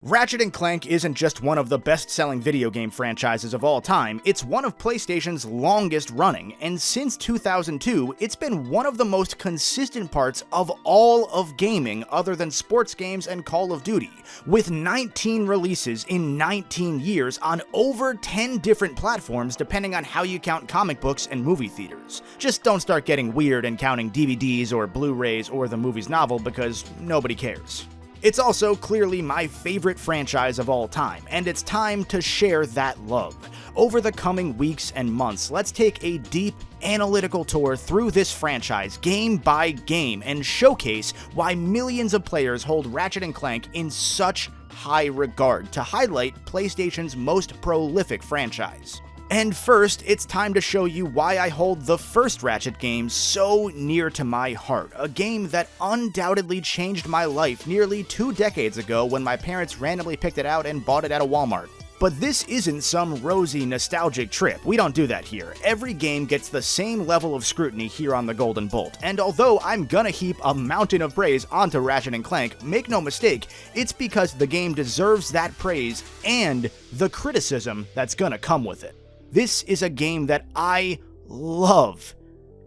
Ratchet and Clank isn't just one of the best-selling video game franchises of all time, it's one of PlayStation's longest running, and since 2002, it's been one of the most consistent parts of all of gaming other than sports games and Call of Duty, with 19 releases in 19 years on over 10 different platforms depending on how you count comic books and movie theaters. Just don't start getting weird and counting DVDs or Blu-rays or the movie's novel because nobody cares. It's also clearly my favorite franchise of all time, and it's time to share that love. Over the coming weeks and months, let's take a deep, analytical tour through this franchise, game by game, and showcase why millions of players hold Ratchet and Clank in such high regard to highlight PlayStation's most prolific franchise. And first, it's time to show you why I hold the first Ratchet game so near to my heart, a game that undoubtedly changed my life nearly 2 decades ago when my parents randomly picked it out and bought it at a Walmart. But this isn't some rosy, nostalgic trip. We don't do that here. Every game gets the same level of scrutiny here on the Golden Bolt, and although I'm gonna heap a mountain of praise onto Ratchet and Clank, make no mistake, it's because the game deserves that praise and the criticism that's gonna come with it. This is a game that I love,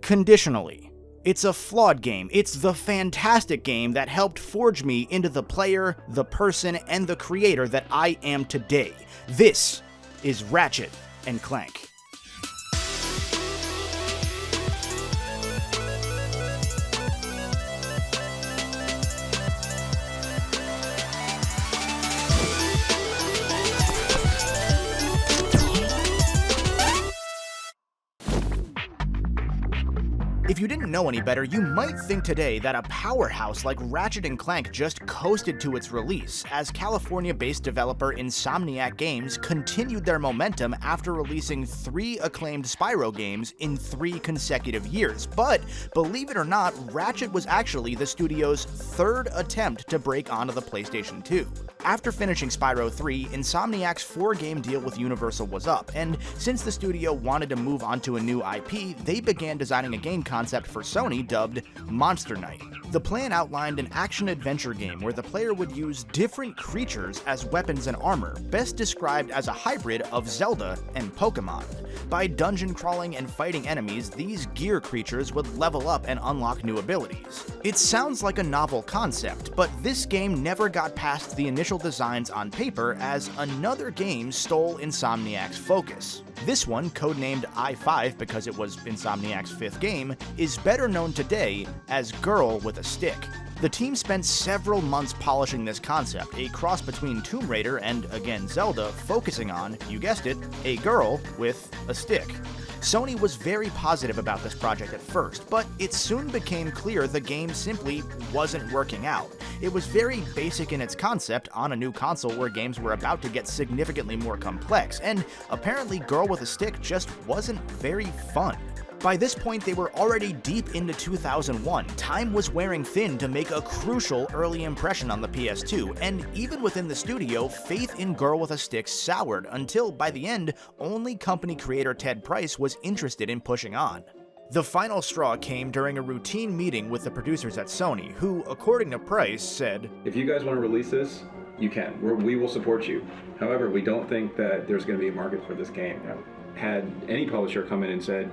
conditionally. It's a flawed game. It's the fantastic game that helped forge me into the player, the person, and the creator that I am today. This is Ratchet and Clank. If you didn't know any better, you might think today that a powerhouse like Ratchet and Clank just coasted to its release, as California-based developer Insomniac Games continued their momentum after releasing 3 acclaimed Spyro games in 3 consecutive years. But, believe it or not, Ratchet was actually the studio's 3rd attempt to break onto the PlayStation 2. After finishing Spyro 3, Insomniac's 4-game deal with Universal was up, and since the studio wanted to move on to a new IP, they began designing a game concept for Sony dubbed Monster Knight. The plan outlined an action-adventure game where the player would use different creatures as weapons and armor, best described as a hybrid of Zelda and Pokemon. By dungeon crawling and fighting enemies, these gear creatures would level up and unlock new abilities. It sounds like a novel concept, but this game never got past the initial designs on paper as another game stole Insomniac's focus. This one, codenamed I-5 because it was Insomniac's 5th game, is better known today as Girl with a Stick. The team spent several months polishing this concept, a cross between Tomb Raider and, again, Zelda, focusing on, you guessed it, a girl with a stick. Sony was very positive about this project at first, but it soon became clear the game simply wasn't working out. It was very basic in its concept on a new console where games were about to get significantly more complex, and apparently Girl with a Stick just wasn't very fun. By this point, they were already deep into 2001. Time was wearing thin to make a crucial early impression on the PS2, and even within the studio, faith in Girl with a Stick soured until, by the end, only company creator Ted Price was interested in pushing on. The final straw came during a routine meeting with the producers at Sony, who, according to Price, said, "If you guys want to release this, you can. We will support you. However, we don't think that there's going to be a market for this game." Had any publisher come in and said,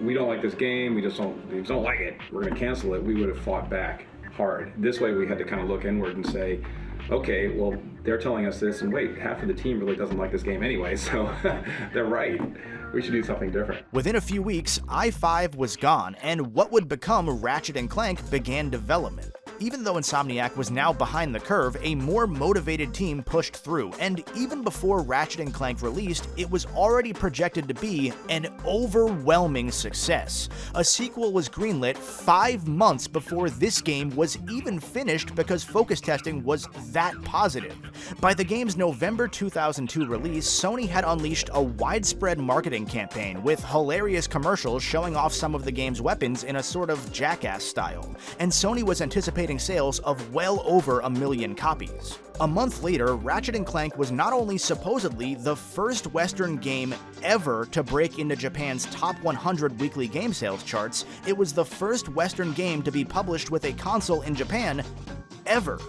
we don't like this game, we just don't like it, we're going to cancel it, we would have fought back hard. This way we had to kind of look inward and say, okay, well, they're telling us this, and wait, half of the team really doesn't like this game anyway, so they're right. We should do something different. Within a few weeks, I-5 was gone, and what would become Ratchet and Clank began development. Even though Insomniac was now behind the curve, a more motivated team pushed through, and even before Ratchet and Clank released, it was already projected to be an overwhelming success. A sequel was greenlit 5 months before this game was even finished because focus testing was that positive. By the game's November 2002 release, Sony had unleashed a widespread marketing campaign with hilarious commercials showing off some of the game's weapons in a sort of Jackass style, and Sony was anticipating sales of well over 1 million copies. A month later, Ratchet and Clank was not only supposedly the first Western game ever to break into Japan's top 100 weekly game sales charts, it was the first Western game to be published with a console in Japan ever.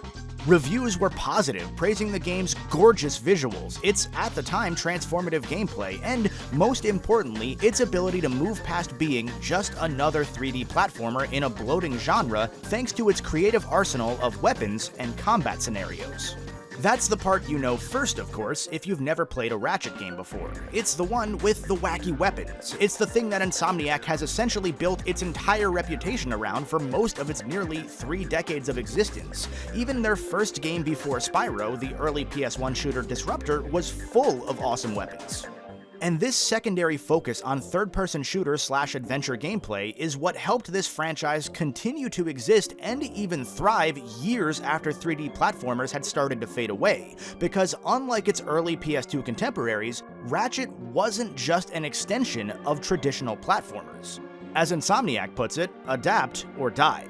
Reviews were positive, praising the game's gorgeous visuals, its at the time transformative gameplay, and most importantly, its ability to move past being just another 3D platformer in a bloating genre thanks to its creative arsenal of weapons and combat scenarios. That's the part you know first, of course, if you've never played a Ratchet game before. It's the one with the wacky weapons. It's the thing that Insomniac has essentially built its entire reputation around for most of its nearly 3 decades of existence. Even their first game before Spyro, the early PS1 shooter Disruptor, was full of awesome weapons. And this secondary focus on third-person shooter/adventure gameplay is what helped this franchise continue to exist and even thrive years after 3D platformers had started to fade away, because unlike its early PS2 contemporaries, Ratchet wasn't just an extension of traditional platformers. As Insomniac puts it, adapt or die.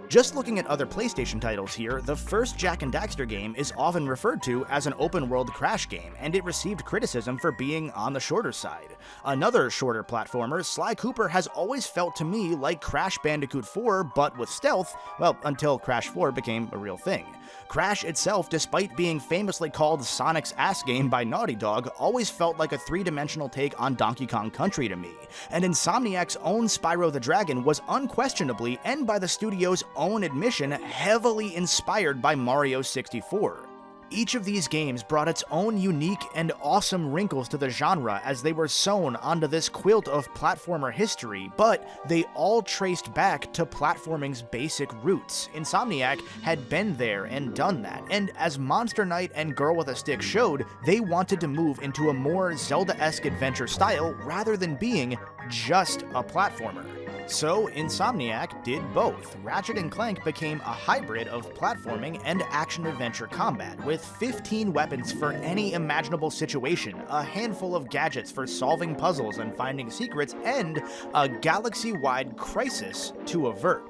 Just looking at other PlayStation titles here, the first Jak and Daxter game is often referred to as an open-world Crash game, and it received criticism for being on the shorter side. Another shorter platformer, Sly Cooper, has always felt to me like Crash Bandicoot 4, but with stealth, well, until Crash 4 became a real thing. Crash itself, despite being famously called Sonic's ass game by Naughty Dog, always felt like a 3-dimensional take on Donkey Kong Country to me, and Insomniac's own Spyro the Dragon was unquestionably, and by the studio's own admission, heavily inspired by Mario 64. Each of these games brought its own unique and awesome wrinkles to the genre as they were sewn onto this quilt of platformer history, but they all traced back to platforming's basic roots. Insomniac had been there and done that, and as Monster Knight and Girl with a Stick showed, they wanted to move into a more Zelda-esque adventure style rather than being just a platformer. So Insomniac did both. Ratchet and Clank became a hybrid of platforming and action-adventure combat, with 15 weapons for any imaginable situation, a handful of gadgets for solving puzzles and finding secrets, and a galaxy-wide crisis to avert.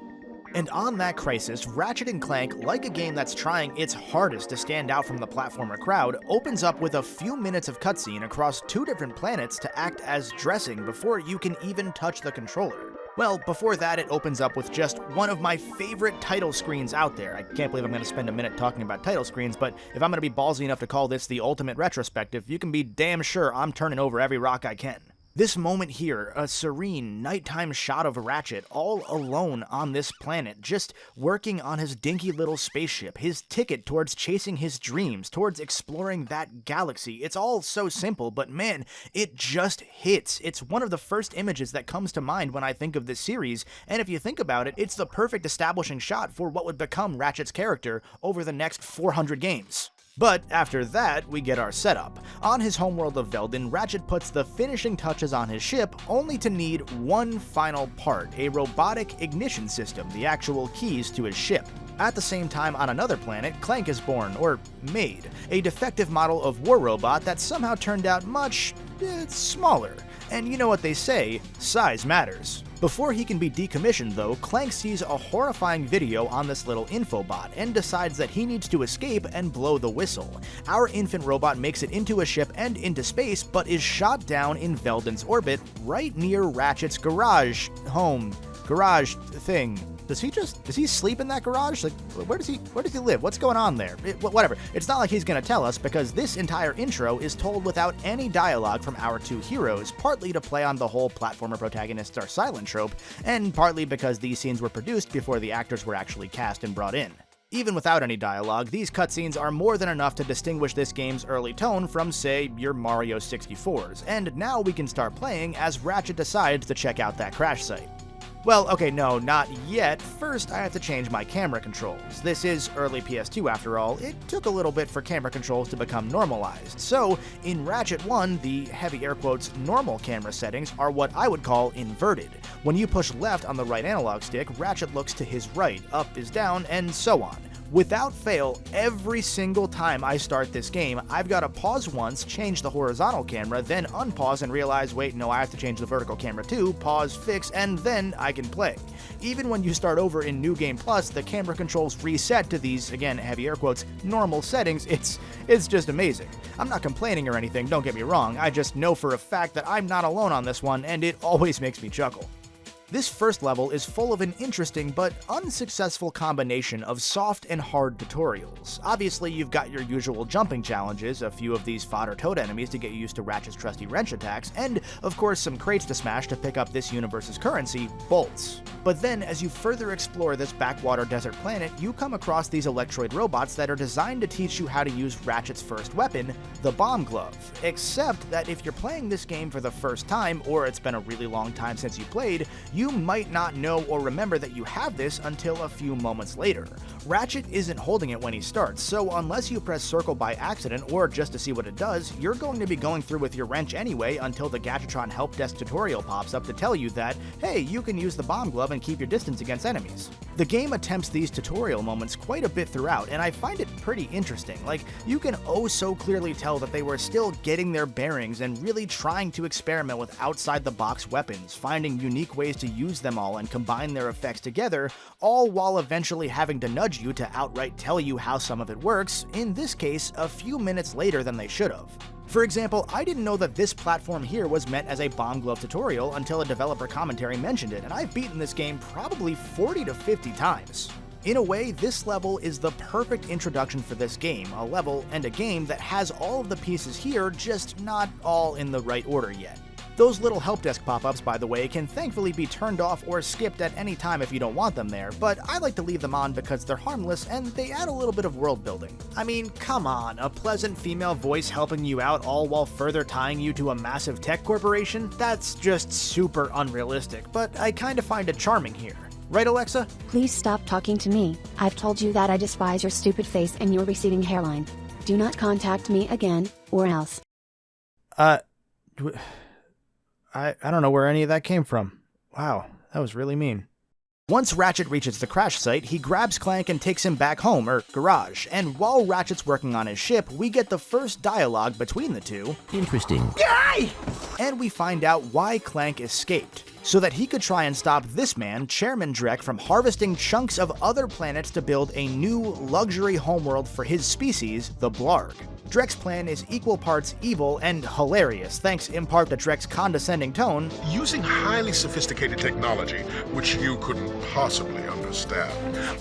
And on that crisis, Ratchet and Clank, like a game that's trying its hardest to stand out from the platformer crowd, opens up with a few minutes of cutscene across 2 different planets to act as dressing before you can even touch the controller. Well, before that, it opens up with just one of my favorite title screens out there. I can't believe I'm going to spend a minute talking about title screens, but if I'm going to be ballsy enough to call this the ultimate retrospective, you can be damn sure I'm turning over every rock I can. This moment here, a serene, nighttime shot of Ratchet all alone on this planet, just working on his dinky little spaceship, his ticket towards chasing his dreams, towards exploring that galaxy. It's all so simple, but man, it just hits. It's one of the first images that comes to mind when I think of this series, and if you think about it, it's the perfect establishing shot for what would become Ratchet's character over the next 400 games. But after that, we get our setup. On his homeworld of Veldin, Ratchet puts the finishing touches on his ship, only to need one final part, a robotic ignition system, the actual keys to his ship. At the same time, on another planet, Clank is born, or made, a defective model of war robot that somehow turned out much smaller. And you know what they say, size matters. Before he can be decommissioned though, Clank sees a horrifying video on this little infobot and decides that he needs to escape and blow the whistle. Our infant robot makes it into a ship and into space, but is shot down in Veldin's orbit right near Ratchet's garage thing. Does he sleep in that garage? Like, where does he live? What's going on there? Whatever. It's not like he's gonna tell us, because this entire intro is told without any dialogue from our 2 heroes, partly to play on the whole platformer protagonists are silent trope, and partly because these scenes were produced before the actors were actually cast and brought in. Even without any dialogue, these cutscenes are more than enough to distinguish this game's early tone from, say, your Mario 64's, and now we can start playing as Ratchet decides to check out that crash site. Well, okay, no, not yet. First, I have to change my camera controls. This is early PS2 after all. It took a little bit for camera controls to become normalized. So, in Ratchet 1, the heavy air quotes normal camera settings are what I would call inverted. When you push left on the right analog stick, Ratchet looks to his right, up is down, and so on. Without fail, every single time I start this game, I've got to pause once, change the horizontal camera, then unpause and realize, wait, no, I have to change the vertical camera too, pause, fix, and then I can play. Even when you start over in New Game Plus, the camera controls reset to these, again, heavy air quotes, normal settings. It's just amazing. I'm not complaining or anything, don't get me wrong, I just know for a fact that I'm not alone on this one, and it always makes me chuckle. This first level is full of an interesting but unsuccessful combination of soft and hard tutorials. Obviously, you've got your usual jumping challenges, a few of these fodder toad enemies to get you used to Ratchet's trusty wrench attacks, and of course some crates to smash to pick up this universe's currency, bolts. But then, as you further explore this backwater desert planet, you come across these electroid robots that are designed to teach you how to use Ratchet's first weapon, the bomb glove. Except that if you're playing this game for the first time, or it's been a really long time since you played, you might not know or remember that you have this until a few moments later. Ratchet isn't holding it when he starts, so unless you press circle by accident or just to see what it does, you're going to be going through with your wrench anyway until the Gadgetron help desk tutorial pops up to tell you that, hey, you can use the bomb glove and keep your distance against enemies. The game attempts these tutorial moments quite a bit throughout, and I find it pretty interesting. Like, you can oh so clearly tell that they were still getting their bearings and really trying to experiment with outside-the-box weapons, finding unique ways to use them all and combine their effects together, all while eventually having to nudge you to outright tell you how some of it works, in this case, a few minutes later than they should have. For example, I didn't know that this platform here was meant as a bomb glove tutorial until a developer commentary mentioned it, and I've beaten this game probably 40 to 50 times. In a way, this level is the perfect introduction for this game, a level and a game that has all of the pieces here, just not all in the right order yet. Those little help desk pop-ups, by the way, can thankfully be turned off or skipped at any time if you don't want them there, but I like to leave them on because they're harmless and they add a little bit of world building. I mean, come on, a pleasant female voice helping you out all while further tying you to a massive tech corporation? That's just super unrealistic, but I kinda find it charming here. Right, Alexa? Please stop talking to me. I've told you that I despise your stupid face and your receding hairline. Do not contact me again, or else. I don't know where any of that came from. Wow, that was really mean. Once Ratchet reaches the crash site, he grabs Clank and takes him back home, or garage, and while Ratchet's working on his ship, we get the first dialogue between the two. Interesting. Yay! And we find out why Clank escaped, so that he could try and stop this man, Chairman Drek, from harvesting chunks of other planets to build a new luxury homeworld for his species, the Blarg. Drek's plan is equal parts evil and hilarious, thanks in part to Drek's condescending tone. Using highly sophisticated technology, which you couldn't possibly understand.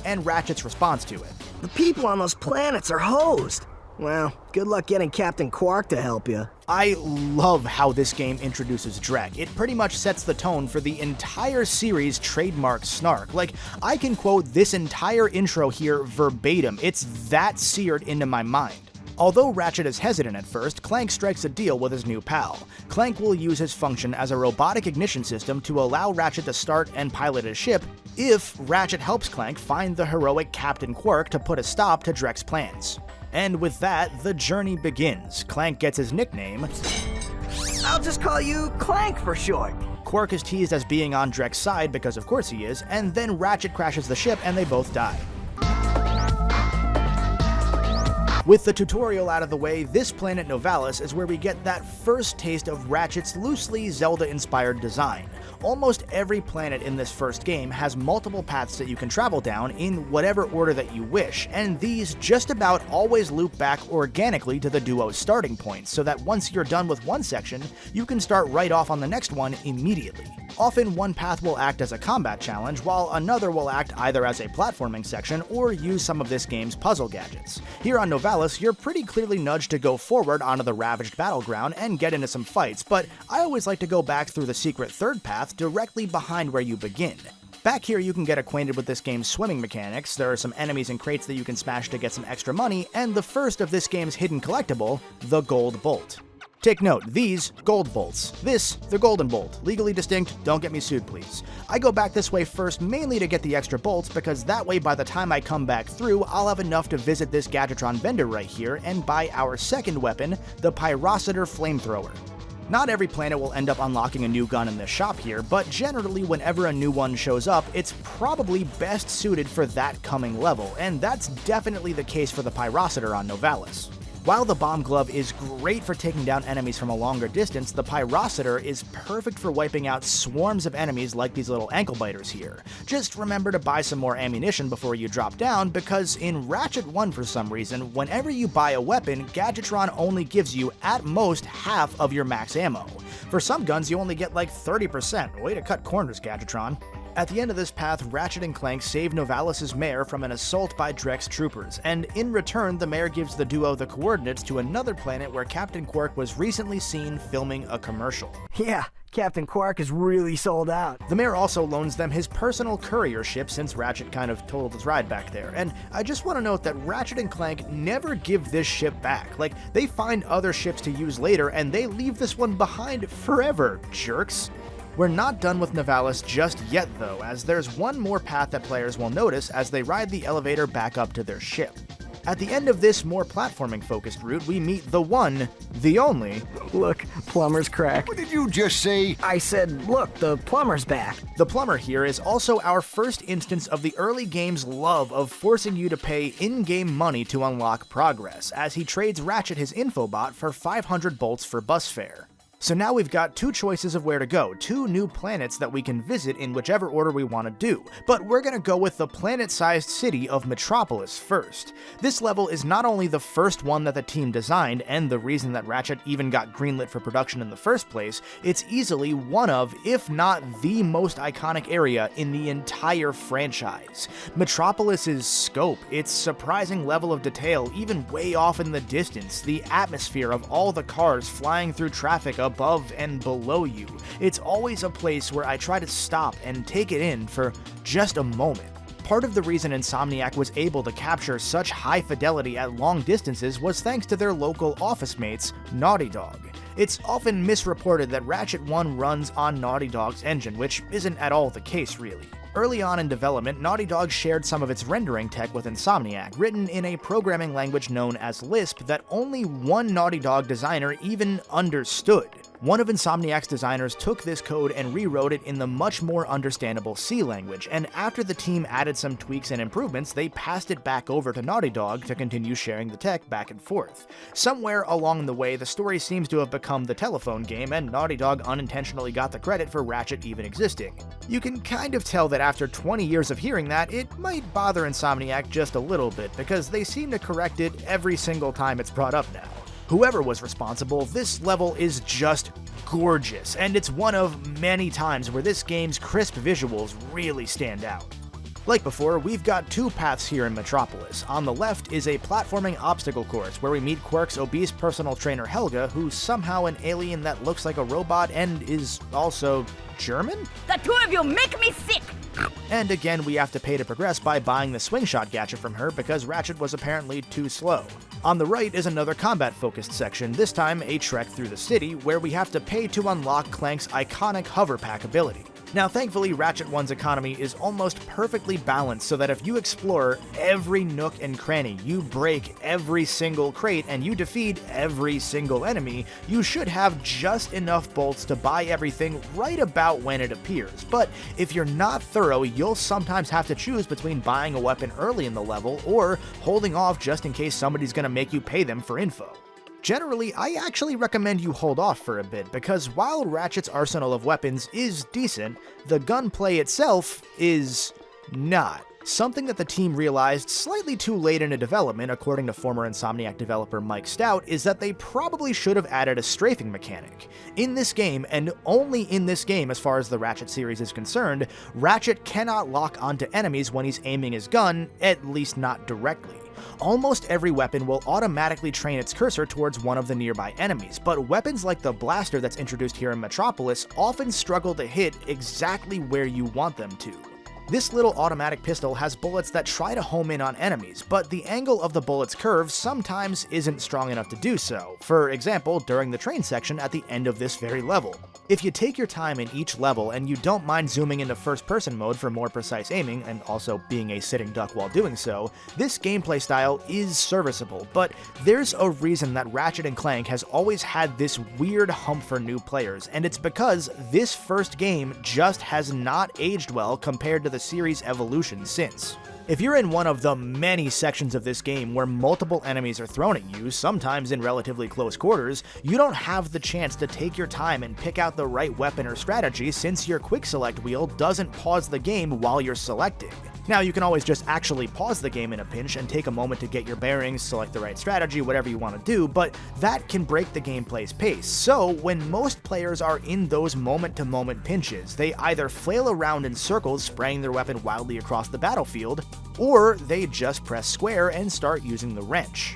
And Ratchet's response to it. The people on those planets are hosed. Well, good luck getting Captain Quark to help you. I love how this game introduces Drek. It pretty much sets the tone for the entire series' trademark snark. Like, I can quote this entire intro here verbatim. It's that seared into my mind. Although Ratchet is hesitant at first, Clank strikes a deal with his new pal. Clank will use his function as a robotic ignition system to allow Ratchet to start and pilot his ship if Ratchet helps Clank find the heroic Captain Quark to put a stop to Drek's plans. And with that, the journey begins. Clank gets his nickname. I'll just call you Clank for short. Quark is teased as being on Drek's side because of course he is, and then Ratchet crashes the ship and they both die. With the tutorial out of the way, this planet Novalis is where we get that first taste of Ratchet's loosely Zelda-inspired design. Almost every planet in this first game has multiple paths that you can travel down in whatever order that you wish, and these just about always loop back organically to the duo's starting point, so that once you're done with one section, you can start right off on the next one immediately. Often one path will act as a combat challenge, while another will act either as a platforming section or use some of this game's puzzle gadgets. Here on Novalis, you're pretty clearly nudged to go forward onto the ravaged battleground and get into some fights, but I always like to go back through the secret third path directly behind where you begin. Back here you can get acquainted with this game's swimming mechanics, there are some enemies and crates that you can smash to get some extra money, and the first of this game's hidden collectible, the Gold Bolt. Take note, these, gold bolts. This, the golden bolt. Legally distinct, don't get me sued please. I go back this way first mainly to get the extra bolts because that way by the time I come back through, I'll have enough to visit this Gadgetron vendor right here and buy our second weapon, the Pyrocitor Flamethrower. Not every planet will end up unlocking a new gun in this shop here, but generally whenever a new one shows up, it's probably best suited for that coming level, and that's definitely the case for the Pyrocitor on Novalis. While the Bomb Glove is great for taking down enemies from a longer distance, the Pyrocitor is perfect for wiping out swarms of enemies like these little ankle biters here. Just remember to buy some more ammunition before you drop down, because in Ratchet 1 for some reason, whenever you buy a weapon, Gadgetron only gives you at most half of your max ammo. For some guns you only get like 30%, way to cut corners, Gadgetron. At the end of this path, Ratchet and Clank save Novalis' mare from an assault by Drex troopers, and in return the mare gives the duo the coordinates to another planet where Captain Quark was recently seen filming a commercial. Yeah, Captain Quark is really sold out. The mayor also loans them his personal courier ship since Ratchet kind of totaled his ride back there, and I just want to note that Ratchet and Clank never give this ship back. Like, they find other ships to use later and they leave this one behind forever, jerks. We're not done with Novalis just yet though, as there's one more path that players will notice as they ride the elevator back up to their ship. At the end of this more platforming-focused route, we meet the one, the only... Look, Plumber's crack. What did you just say? I said, look, the plumber's back. The plumber here is also our first instance of the early game's love of forcing you to pay in-game money to unlock progress, as he trades Ratchet his infobot for 500 bolts for bus fare. So now we've got two choices of where to go, two new planets that we can visit in whichever order we want to do, but we're gonna go with the planet-sized city of Metropolis first. This level is not only the first one that the team designed, and the reason that Ratchet even got greenlit for production in the first place, it's easily one of, if not the most iconic area in the entire franchise. Metropolis's scope, its surprising level of detail, even way off in the distance, the atmosphere of all the cars flying through traffic above and below you. It's always a place where I try to stop and take it in for just a moment. Part of the reason Insomniac was able to capture such high fidelity at long distances was thanks to their local office mates, Naughty Dog. It's often misreported that Ratchet 1 runs on Naughty Dog's engine, which isn't at all the case really. Early on in development, Naughty Dog shared some of its rendering tech with Insomniac, written in a programming language known as Lisp that only one Naughty Dog designer even understood. One of Insomniac's designers took this code and rewrote it in the much more understandable C language, and after the team added some tweaks and improvements, they passed it back over to Naughty Dog to continue sharing the tech back and forth. Somewhere along the way, the story seems to have become the telephone game, and Naughty Dog unintentionally got the credit for Ratchet even existing. You can kind of tell that after 20 years of hearing that, it might bother Insomniac just a little bit, because they seem to correct it every single time it's brought up now. Whoever was responsible, this level is just gorgeous, and it's one of many times where this game's crisp visuals really stand out. Like before, we've got two paths here in Metropolis. On the left is a platforming obstacle course where we meet Quark's obese personal trainer Helga, who's somehow an alien that looks like a robot and is also German? The two of you make me sick! And again, we have to pay to progress by buying the swing shot gadget from her because Ratchet was apparently too slow. On the right is another combat-focused section, this time a trek through the city, where we have to pay to unlock Clank's iconic hover pack ability. Now thankfully, Ratchet 1's economy is almost perfectly balanced so that if you explore every nook and cranny, you break every single crate, and you defeat every single enemy, you should have just enough bolts to buy everything right about when it appears. But if you're not thorough, you'll sometimes have to choose between buying a weapon early in the level or holding off just in case somebody's gonna make you pay them for info. Generally, I actually recommend you hold off for a bit, because while Ratchet's arsenal of weapons is decent, the gunplay itself is not. Something that the team realized slightly too late into development, according to former Insomniac developer Mike Stout, is that they probably should have added a strafing mechanic. In this game, and only in this game as far as the Ratchet series is concerned, Ratchet cannot lock onto enemies when he's aiming his gun, at least not directly. Almost every weapon will automatically train its cursor towards one of the nearby enemies, but weapons like the blaster that's introduced here in Metropolis often struggle to hit exactly where you want them to. This little automatic pistol has bullets that try to home in on enemies, but the angle of the bullet's curve sometimes isn't strong enough to do so, for example during the train section at the end of this very level. If you take your time in each level and you don't mind zooming into first-person mode for more precise aiming, and also being a sitting duck while doing so, this gameplay style is serviceable, but there's a reason that Ratchet and Clank has always had this weird hump for new players, and it's because this first game just has not aged well compared to the series' evolution since. If you're in one of the many sections of this game where multiple enemies are thrown at you, sometimes in relatively close quarters, you don't have the chance to take your time and pick out the right weapon or strategy since your quick select wheel doesn't pause the game while you're selecting. Now, you can always just actually pause the game in a pinch and take a moment to get your bearings, select the right strategy, whatever you want to do, but that can break the gameplay's pace. So, when most players are in those moment-to-moment pinches, they either flail around in circles, spraying their weapon wildly across the battlefield, or they just press square and start using the wrench.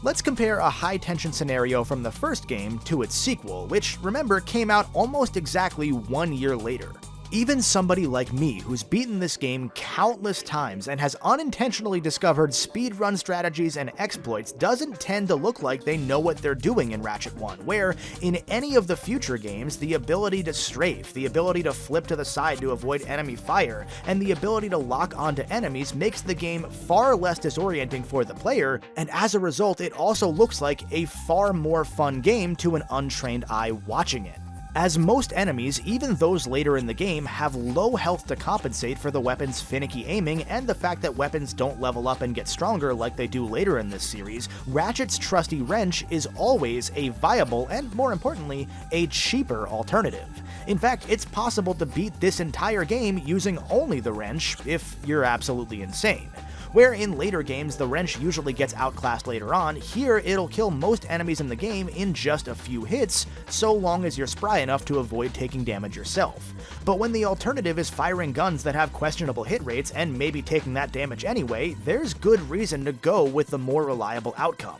Let's compare a high-tension scenario from the first game to its sequel, which, remember, came out almost exactly 1 year later. Even somebody like me, who's beaten this game countless times and has unintentionally discovered speedrun strategies and exploits, doesn't tend to look like they know what they're doing in Ratchet 1, where, in any of the future games, the ability to strafe, the ability to flip to the side to avoid enemy fire, and the ability to lock onto enemies makes the game far less disorienting for the player, and as a result, it also looks like a far more fun game to an untrained eye watching it. As most enemies, even those later in the game, have low health to compensate for the weapon's finicky aiming and the fact that weapons don't level up and get stronger like they do later in this series, Ratchet's trusty wrench is always a viable and, more importantly, a cheaper alternative. In fact, it's possible to beat this entire game using only the wrench if you're absolutely insane. Where in later games the wrench usually gets outclassed later on, here it'll kill most enemies in the game in just a few hits, so long as you're spry enough to avoid taking damage yourself. But when the alternative is firing guns that have questionable hit rates and maybe taking that damage anyway, there's good reason to go with the more reliable outcome.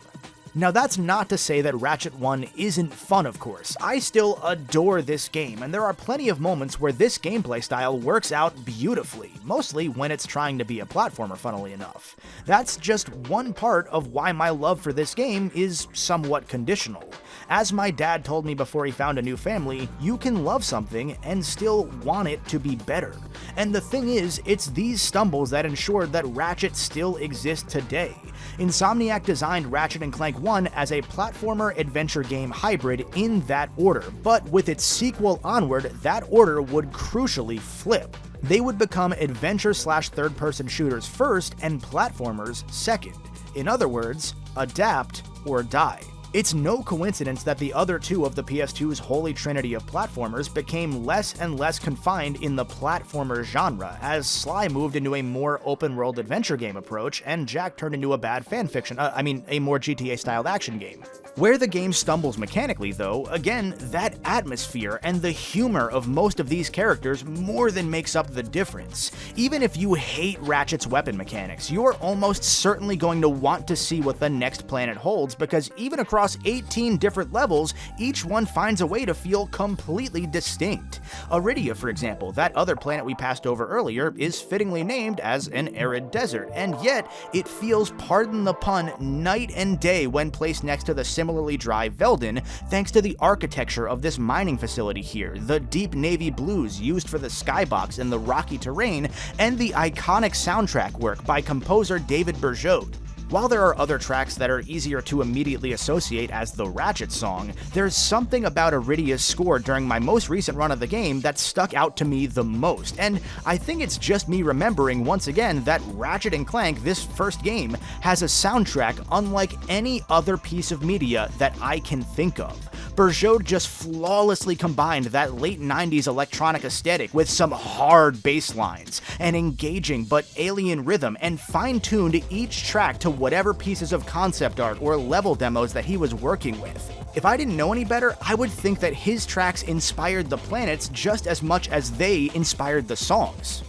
Now, that's not to say that Ratchet 1 isn't fun, of course. I still adore this game, and there are plenty of moments where this gameplay style works out beautifully, mostly when it's trying to be a platformer, funnily enough. That's just one part of why my love for this game is somewhat conditional. As my dad told me before he found a new family, you can love something and still want it to be better. And the thing is, it's these stumbles that ensured that Ratchet still exists today. Insomniac designed Ratchet and Clank 1 as a platformer adventure game hybrid in that order, but with its sequel onward, that order would crucially flip. They would become adventure/third-person shooters first and platformers second. In other words, adapt or die. It's no coincidence that the other two of the PS2's holy trinity of platformers became less and less confined in the platformer genre, as Sly moved into a more open-world adventure game approach, and Jack turned into a bad a more GTA-styled action game. Where the game stumbles mechanically, though, again, that atmosphere and the humor of most of these characters more than makes up the difference. Even if you hate Ratchet's weapon mechanics, you're almost certainly going to want to see what the next planet holds, because even across 18 different levels, each one finds a way to feel completely distinct. Aridia, for example, that other planet we passed over earlier, is fittingly named as an arid desert, and yet it feels, pardon the pun, night and day when placed next to the similarly dry Veldin, thanks to the architecture of this mining facility here, the deep navy blues used for the skybox and the rocky terrain, and the iconic soundtrack work by composer David Bergeaud. While there are other tracks that are easier to immediately associate as the Ratchet song, there's something about Aridia's score during my most recent run of the game that stuck out to me the most, and I think it's just me remembering once again that Ratchet and Clank, this first game, has a soundtrack unlike any other piece of media that I can think of. Bergeaud just flawlessly combined that late 90s electronic aesthetic with some hard bass lines, an engaging but alien rhythm, and fine-tuned each track to whatever pieces of concept art or level demos that he was working with. If I didn't know any better, I would think that his tracks inspired the planets just as much as they inspired the songs.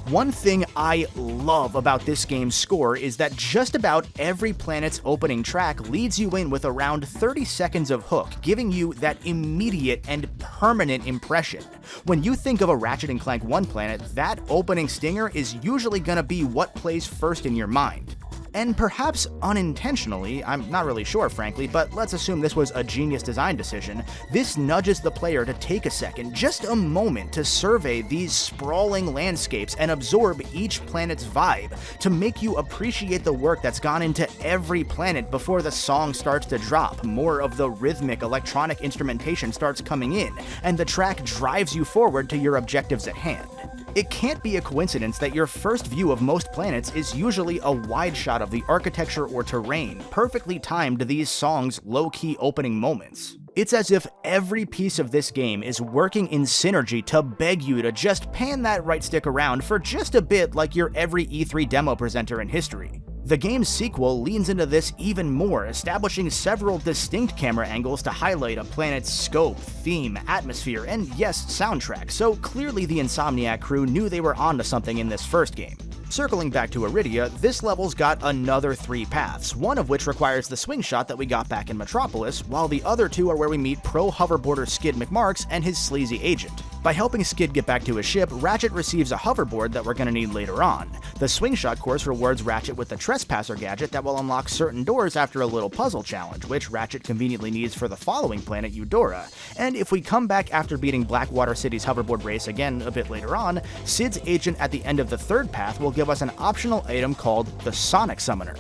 One thing I love about this game's score is that just about every planet's opening track leads you in with around 30 seconds of hook, giving you that immediate and permanent impression. When you think of a Ratchet and Clank 1 planet, that opening stinger is usually gonna be what plays first in your mind. And perhaps unintentionally, I'm not really sure frankly, but let's assume this was a genius design decision, this nudges the player to take a second, just a moment, to survey these sprawling landscapes and absorb each planet's vibe, to make you appreciate the work that's gone into every planet before the song starts to drop, more of the rhythmic electronic instrumentation starts coming in, and the track drives you forward to your objectives at hand. It can't be a coincidence that your first view of most planets is usually a wide shot of the architecture or terrain, perfectly timed to these songs' low-key opening moments. It's as if every piece of this game is working in synergy to beg you to just pan that right stick around for just a bit like your every E3 demo presenter in history. The game's sequel leans into this even more, establishing several distinct camera angles to highlight a planet's scope, theme, atmosphere, and yes, soundtrack, so clearly the Insomniac crew knew they were onto something in this first game. Circling back to Iridia, this level's got another 3 paths, one of which requires the swing shot that we got back in Metropolis, while the other 2 are where we meet pro hoverboarder Skid McMarx and his sleazy agent. By helping Skid get back to his ship, Ratchet receives a hoverboard that we're gonna need later on. The swing shot course rewards Ratchet with the Trespasser gadget that will unlock certain doors after a little puzzle challenge, which Ratchet conveniently needs for the following planet, Eudora. And if we come back after beating Blackwater City's hoverboard race again a bit later on, Sid's agent at the end of the 3rd path will give us an optional item called the Sonic Summoner.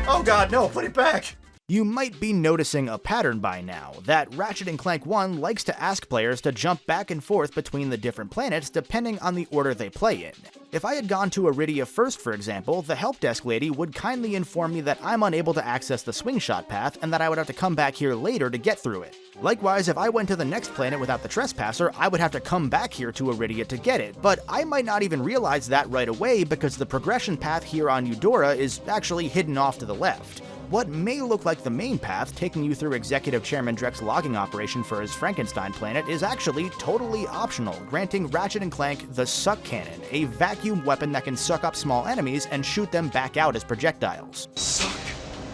Oh god, no, put it back! You might be noticing a pattern by now, that Ratchet and Clank 1 likes to ask players to jump back and forth between the different planets depending on the order they play in. If I had gone to Iridia first, for example, the help desk lady would kindly inform me that I'm unable to access the swing shot path and that I would have to come back here later to get through it. Likewise, if I went to the next planet without the Trespasser, I would have to come back here to Iridia to get it, but I might not even realize that right away because the progression path here on Eudora is actually hidden off to the left. What may look like the main path, taking you through Executive Chairman Dreck's logging operation for his Frankenstein planet, is actually totally optional, granting Ratchet and Clank the Suck Cannon, a vacuum weapon that can suck up small enemies and shoot them back out as projectiles. Suck!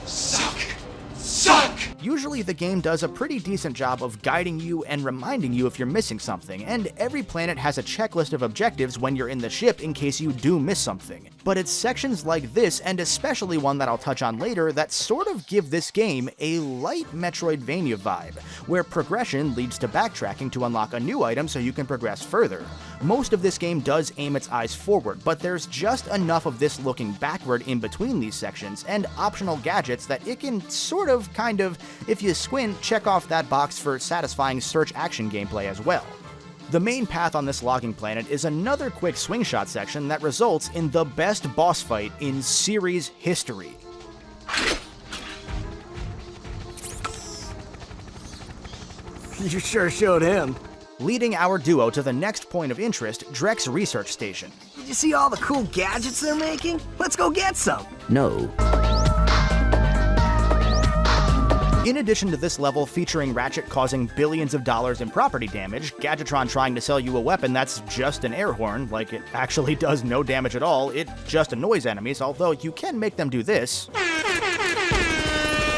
Suck! Suck! Usually the game does a pretty decent job of guiding you and reminding you if you're missing something, and every planet has a checklist of objectives when you're in the ship in case you do miss something. But it's sections like this, and especially one that I'll touch on later, that sort of give this game a light Metroidvania vibe, where progression leads to backtracking to unlock a new item so you can progress further. Most of this game does aim its eyes forward, but there's just enough of this looking backward in between these sections, and optional gadgets that it can sort of, kind of, if you squint, check off that box for satisfying search action gameplay as well. The main path on this logging planet is another quick swing shot section that results in the best boss fight in series history. You sure showed him. Leading our duo to the next point of interest, Dreck's research station. Did you see all the cool gadgets they're making? Let's go get some. No. In addition to this level featuring Ratchet causing billions of dollars in property damage, Gadgetron trying to sell you a weapon that's just an air horn, like it actually does no damage at all, it just annoys enemies, although you can make them do this.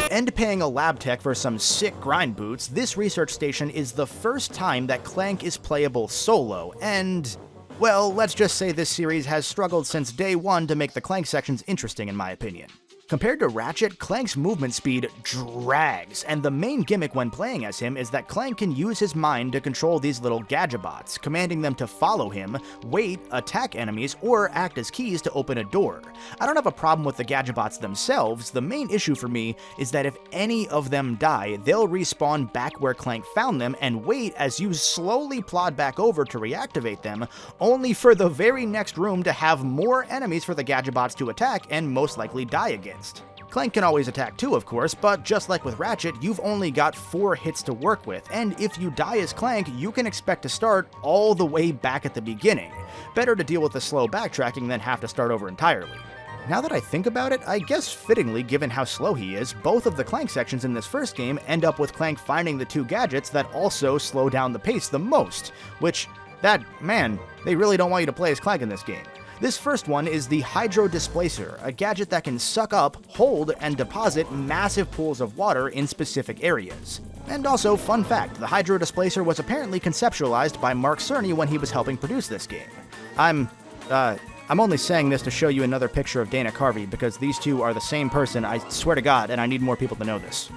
And paying a lab tech for some sick grind boots, this research station is the first time that Clank is playable solo, and well, let's just say this series has struggled since day one to make the Clank sections interesting in my opinion. Compared to Ratchet, Clank's movement speed drags, and the main gimmick when playing as him is that Clank can use his mind to control these little Gadgetbots, commanding them to follow him, wait, attack enemies, or act as keys to open a door. I don't have a problem with the Gadgetbots themselves, the main issue for me is that if any of them die, they'll respawn back where Clank found them and wait as you slowly plod back over to reactivate them, only for the very next room to have more enemies for the Gadgetbots to attack and most likely die again. Clank can always attack too, of course, but just like with Ratchet, you've only got 4 hits to work with, and if you die as Clank, you can expect to start all the way back at the beginning. Better to deal with the slow backtracking than have to start over entirely. Now that I think about it, I guess fittingly given how slow he is, both of the Clank sections in this first game end up with Clank finding the 2 gadgets that also slow down the pace the most, which, man, they really don't want you to play as Clank in this game. This first one is the Hydro Displacer, a gadget that can suck up, hold, and deposit massive pools of water in specific areas. And also, fun fact, the Hydro Displacer was apparently conceptualized by Mark Cerny when he was helping produce this game. I'm only saying this to show you another picture of Dana Carvey, because these two are the same person, I swear to God, and I need more people to know this.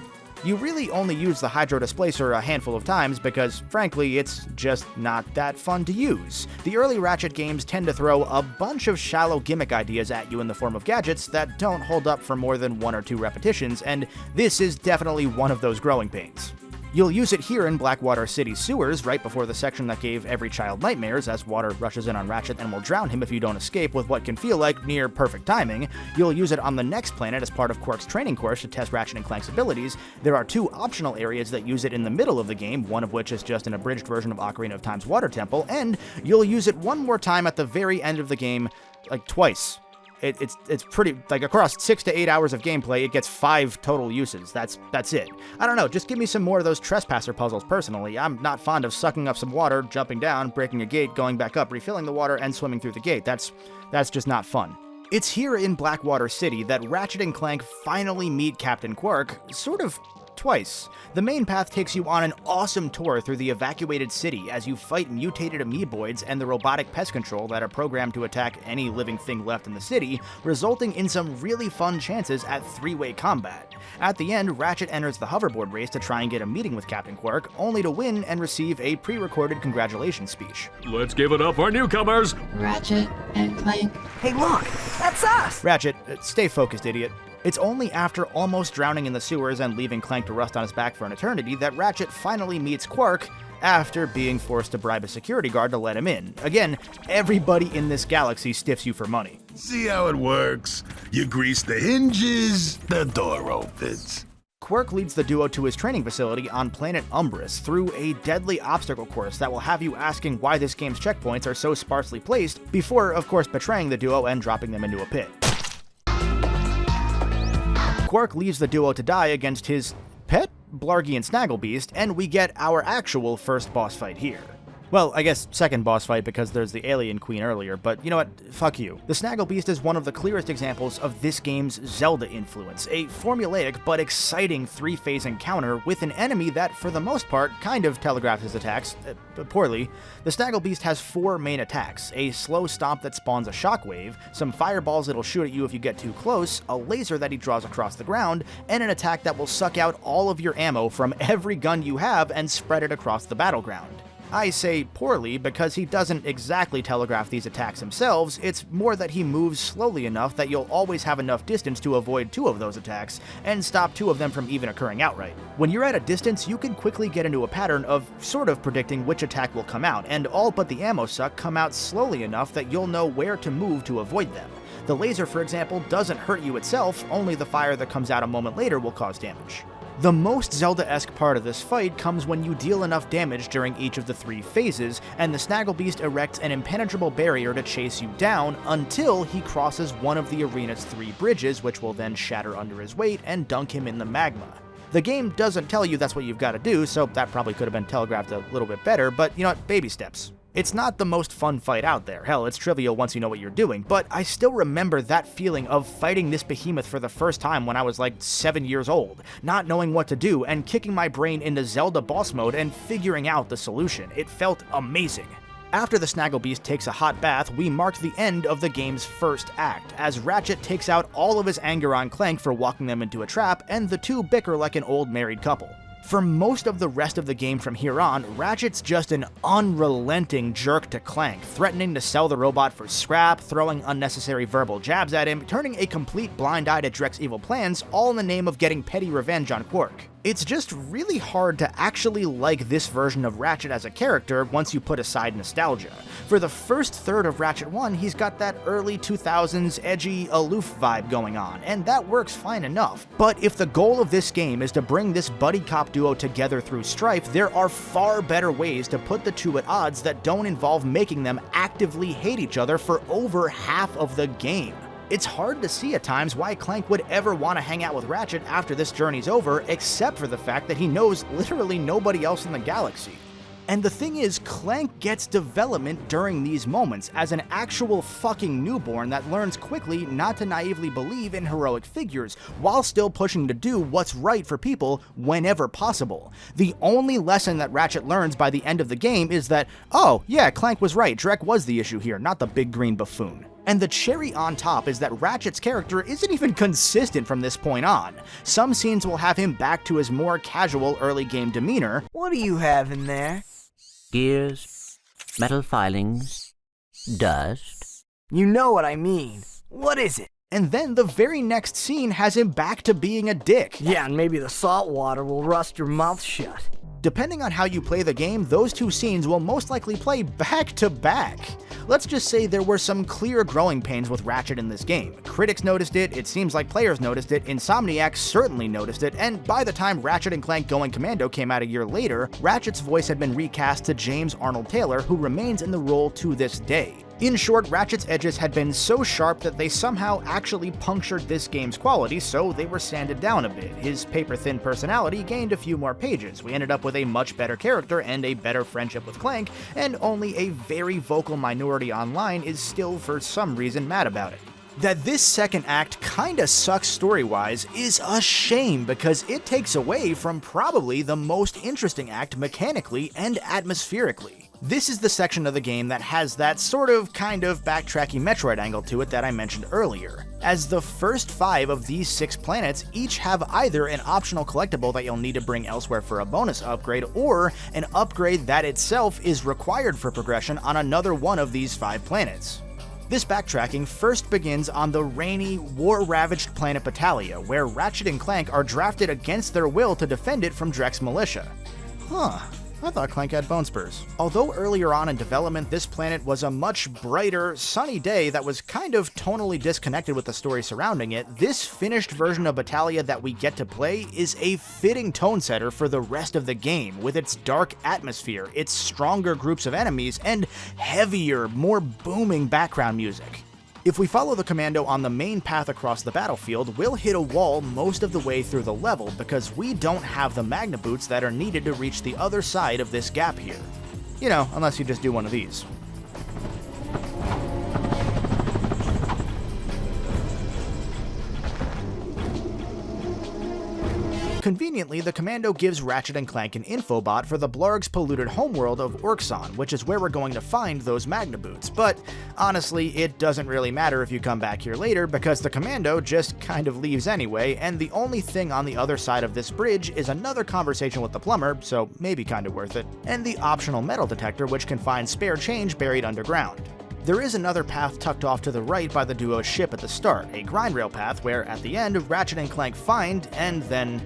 You really only use the Hydro Displacer a handful of times because, frankly, it's just not that fun to use. The early Ratchet games tend to throw a bunch of shallow gimmick ideas at you in the form of gadgets that don't hold up for more than 1 or 2 repetitions, and this is definitely one of those growing pains. You'll use it here in Blackwater City sewers, right before the section that gave every child nightmares as water rushes in on Ratchet and will drown him if you don't escape with what can feel like near perfect timing. You'll use it on the next planet as part of Qwark's training course to test Ratchet and Clank's abilities. There are 2 optional areas that use it in the middle of the game, one of which is just an abridged version of Ocarina of Time's Water Temple, and you'll use it one more time at the very end of the game, like twice. It's pretty, like, across 6 to 8 hours of gameplay, it gets 5 total uses. That's it. I don't know, just give me some more of those trespasser puzzles personally. I'm not fond of sucking up some water, jumping down, breaking a gate, going back up, refilling the water, and swimming through the gate. That's just not fun. It's here in Blackwater City that Ratchet and Clank finally meet Captain Qwark, sort of twice. The main path takes you on an awesome tour through the evacuated city as you fight mutated amoeboids and the robotic pest control that are programmed to attack any living thing left in the city, resulting in some really fun chances at 3-way combat. At the end, Ratchet enters the hoverboard race to try and get a meeting with Captain Qwark, only to win and receive a pre-recorded congratulations speech. Let's give it up for newcomers! Ratchet and Clank. Hey look, that's us! Ratchet, stay focused, idiot. It's only after almost drowning in the sewers and leaving Clank to rust on his back for an eternity that Ratchet finally meets Qwark after being forced to bribe a security guard to let him in. Again, everybody in this galaxy stiffs you for money. See how it works? You grease the hinges, the door opens. Qwark leads the duo to his training facility on planet Umbris through a deadly obstacle course that will have you asking why this game's checkpoints are so sparsely placed, before, of course, betraying the duo and dropping them into a pit. Qwark leaves the duo to die against his pet, Blargian Snagglebeast, and we get our actual first boss fight here. Well, I guess second boss fight because there's the Alien Queen earlier, but you know what? Fuck you. The Snagglebeast is one of the clearest examples of this game's Zelda influence, a formulaic but exciting 3-phase encounter with an enemy that, for the most part, kind of telegraphs his attacks, poorly. The Snagglebeast has 4 main attacks: a slow stomp that spawns a shockwave, some fireballs that'll shoot at you if you get too close, a laser that he draws across the ground, and an attack that will suck out all of your ammo from every gun you have and spread it across the battleground. I say poorly because he doesn't exactly telegraph these attacks himself. It's more that he moves slowly enough that you'll always have enough distance to avoid 2 of those attacks, and stop 2 of them from even occurring outright. When you're at a distance, you can quickly get into a pattern of sort of predicting which attack will come out, and all but the ammo suck come out slowly enough that you'll know where to move to avoid them. The laser, for example, doesn't hurt you itself, only the fire that comes out a moment later will cause damage. The most Zelda-esque part of this fight comes when you deal enough damage during each of the 3 phases, and the Snagglebeast erects an impenetrable barrier to chase you down until he crosses one of the arena's 3 bridges, which will then shatter under his weight and dunk him in the magma. The game doesn't tell you that's what you've got to do, so that probably could have been telegraphed a little bit better, but you know what, baby steps. It's not the most fun fight out there, hell, it's trivial once you know what you're doing, but I still remember that feeling of fighting this behemoth for the first time when I was like 7 years old, not knowing what to do and kicking my brain into Zelda boss mode and figuring out the solution. It felt amazing. After the Snagglebeast takes a hot bath, we mark the end of the game's first act, as Ratchet takes out all of his anger on Clank for walking them into a trap, and the 2 bicker like an old married couple. For most of the rest of the game from here on, Ratchet's just an unrelenting jerk to Clank, threatening to sell the robot for scrap, throwing unnecessary verbal jabs at him, turning a complete blind eye to Drek's evil plans, all in the name of getting petty revenge on Qwark. It's just really hard to actually like this version of Ratchet as a character once you put aside nostalgia. For the first third of Ratchet 1, he's got that early 2000s edgy, aloof vibe going on, and that works fine enough. But if the goal of this game is to bring this buddy cop duo together through strife, there are far better ways to put the 2 at odds that don't involve making them actively hate each other for over half of the game. It's hard to see at times why Clank would ever want to hang out with Ratchet after this journey's over, except for the fact that he knows literally nobody else in the galaxy. And the thing is, Clank gets development during these moments as an actual fucking newborn that learns quickly not to naively believe in heroic figures, while still pushing to do what's right for people whenever possible. The only lesson that Ratchet learns by the end of the game is that, oh yeah, Clank was right, Drek was the issue here, not the big green buffoon. And the cherry on top is that Ratchet's character isn't even consistent from this point on. Some scenes will have him back to his more casual early game demeanor. What do you have in there? Gears, metal filings, dust. You know what I mean. What is it? And then the very next scene has him back to being a dick. Yeah, and maybe the salt water will rust your mouth shut. Depending on how you play the game, those two scenes will most likely play back to back. Let's just say there were some clear growing pains with Ratchet in this game. Critics noticed it seems like players noticed it, Insomniac certainly noticed it, and by the time Ratchet and Clank Going Commando came out a year later, Ratchet's voice had been recast to James Arnold Taylor, who remains in the role to this day. In short, Ratchet's edges had been so sharp that they somehow actually punctured this game's quality, so they were sanded down a bit. His paper-thin personality gained a few more pages. We ended up with a much better character and a better friendship with Clank, and only a very vocal minority online is still for some reason mad about it. That this second act kinda sucks story-wise is a shame because it takes away from probably the most interesting act mechanically and atmospherically. This is the section of the game that has that sort of kind of backtracky Metroid angle to it that I mentioned earlier, as the first 5 of these 6 planets each have either an optional collectible that you'll need to bring elsewhere for a bonus upgrade, or an upgrade that itself is required for progression on another one of these 5 planets. This backtracking first begins on the rainy, war-ravaged planet Battalia, where Ratchet and Clank are drafted against their will to defend it from Drek's militia. I thought Clank had bone spurs. Although earlier on in development, this planet was a much brighter, sunny day that was kind of tonally disconnected with the story surrounding it, this finished version of Battalia that we get to play is a fitting tone setter for the rest of the game, with its dark atmosphere, its stronger groups of enemies, and heavier, more booming background music. If we follow the commando on the main path across the battlefield, we'll hit a wall most of the way through the level because we don't have the Magna Boots that are needed to reach the other side of this gap here. You know, unless you just do one of these. Conveniently, the commando gives Ratchet and Clank an infobot for the Blarg's polluted homeworld of Orxon, which is where we're going to find those Magna Boots, but honestly, it doesn't really matter if you come back here later because the commando just kind of leaves anyway, and the only thing on the other side of this bridge is another conversation with the plumber, so maybe kinda worth it, and the optional metal detector which can find spare change buried underground. There is another path tucked off to the right by the duo's ship at the start, a grind rail path where, at the end, Ratchet and Clank find, and then,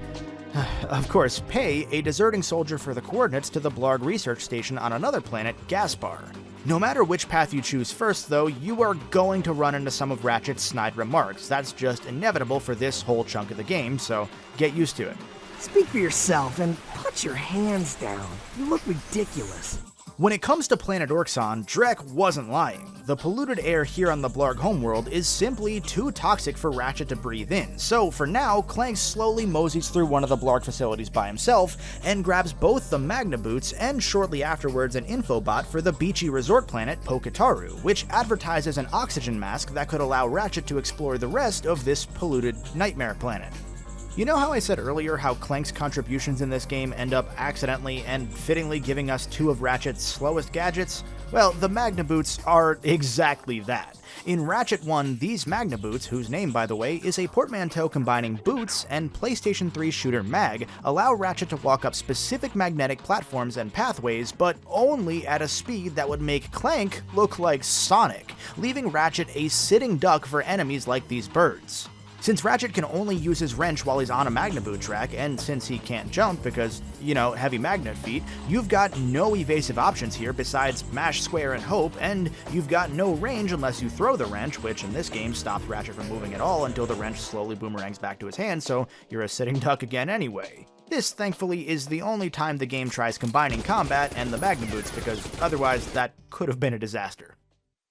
of course, pay a deserting soldier for the coordinates to the Blarg research station on another planet, Gaspar. No matter which path you choose first, though, you are going to run into some of Ratchet's snide remarks. That's just inevitable for this whole chunk of the game, so get used to it. Speak for yourself and put your hands down. You look ridiculous. When it comes to Planet Orxon, Drek wasn't lying. The polluted air here on the Blarg homeworld is simply too toxic for Ratchet to breathe in, so for now, Clank slowly moseys through one of the Blarg facilities by himself and grabs both the Magna Boots and shortly afterwards an infobot for the beachy resort planet Pokataru, which advertises an oxygen mask that could allow Ratchet to explore the rest of this polluted nightmare planet. You know how I said earlier how Clank's contributions in this game end up accidentally and fittingly giving us 2 of Ratchet's slowest gadgets? Well, the Magna Boots are exactly that. In Ratchet 1, these Magna Boots, whose name by the way is a portmanteau combining boots and PlayStation 3 shooter mag, allow Ratchet to walk up specific magnetic platforms and pathways, but only at a speed that would make Clank look like Sonic, leaving Ratchet a sitting duck for enemies like these birds. Since Ratchet can only use his wrench while he's on a Magna Boot track, and since he can't jump because, you know, heavy magnet feet, you've got no evasive options here besides mash, square, and hope, and you've got no range unless you throw the wrench, which in this game stops Ratchet from moving at all until the wrench slowly boomerangs back to his hand, so you're a sitting duck again anyway. This, thankfully, is the only time the game tries combining combat and the Magna Boots, because otherwise that could have been a disaster.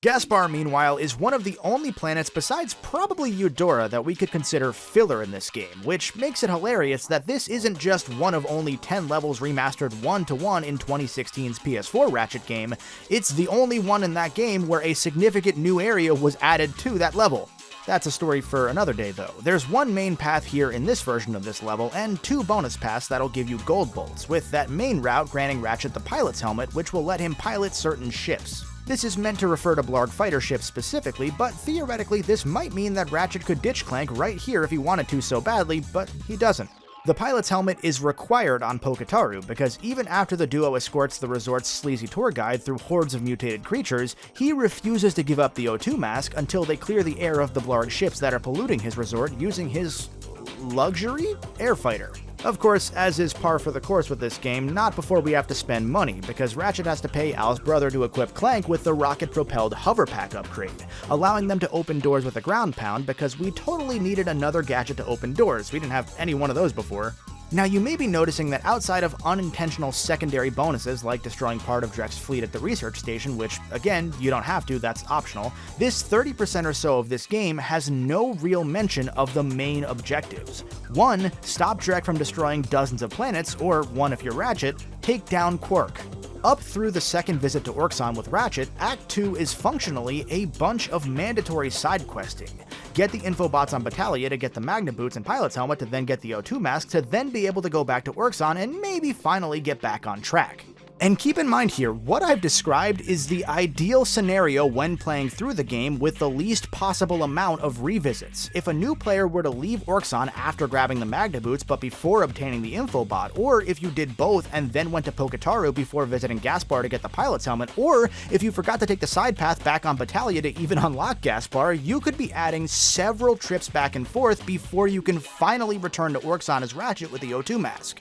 Gaspar, meanwhile, is one of the only planets besides probably Eudora that we could consider filler in this game, which makes it hilarious that this isn't just one of only 10 levels remastered 1-to-1 in 2016's PS4 Ratchet game, it's the only one in that game where a significant new area was added to that level. That's a story for another day though. There's one main path here in this version of this level, and 2 bonus paths that'll give you gold bolts, with that main route granting Ratchet the pilot's helmet, which will let him pilot certain ships. This is meant to refer to Blarg fighter ships specifically, but theoretically this might mean that Ratchet could ditch Clank right here if he wanted to so badly, but he doesn't. The pilot's helmet is required on Pokataru, because even after the duo escorts the resort's sleazy tour guide through hordes of mutated creatures, he refuses to give up the O2 mask until they clear the air of the Blarg ships that are polluting his resort using his luxury air fighter. Of course, as is par for the course with this game, not before we have to spend money, because Ratchet has to pay Al's brother to equip Clank with the rocket-propelled hover pack upgrade, allowing them to open doors with a ground pound because we totally needed another gadget to open doors. We didn't have any one of those before. Now, you may be noticing that outside of unintentional secondary bonuses like destroying part of Drek's fleet at the research station, which, again, you don't have to, that's optional, this 30% or so of this game has no real mention of the main objectives. 1. Stop Drek from destroying dozens of planets, or 1 if you're Ratchet, take down Quark. Up through the second visit to Orxon with Ratchet, Act 2 is functionally a bunch of mandatory side questing. Get the infobots on Battaglia to get the Magna Boots and Pilot's Helmet to then get the O2 mask to then be able to go back to Orxon and maybe finally get back on track. And keep in mind here, what I've described is the ideal scenario when playing through the game with the least possible amount of revisits. If a new player were to leave Orxon after grabbing the Magna Boots but before obtaining the Infobot, or if you did both and then went to Poketaru before visiting Gaspar to get the Pilot's Helmet, or if you forgot to take the side path back on Battaglia to even unlock Gaspar, you could be adding several trips back and forth before you can finally return to Orxon as Ratchet with the O2 mask.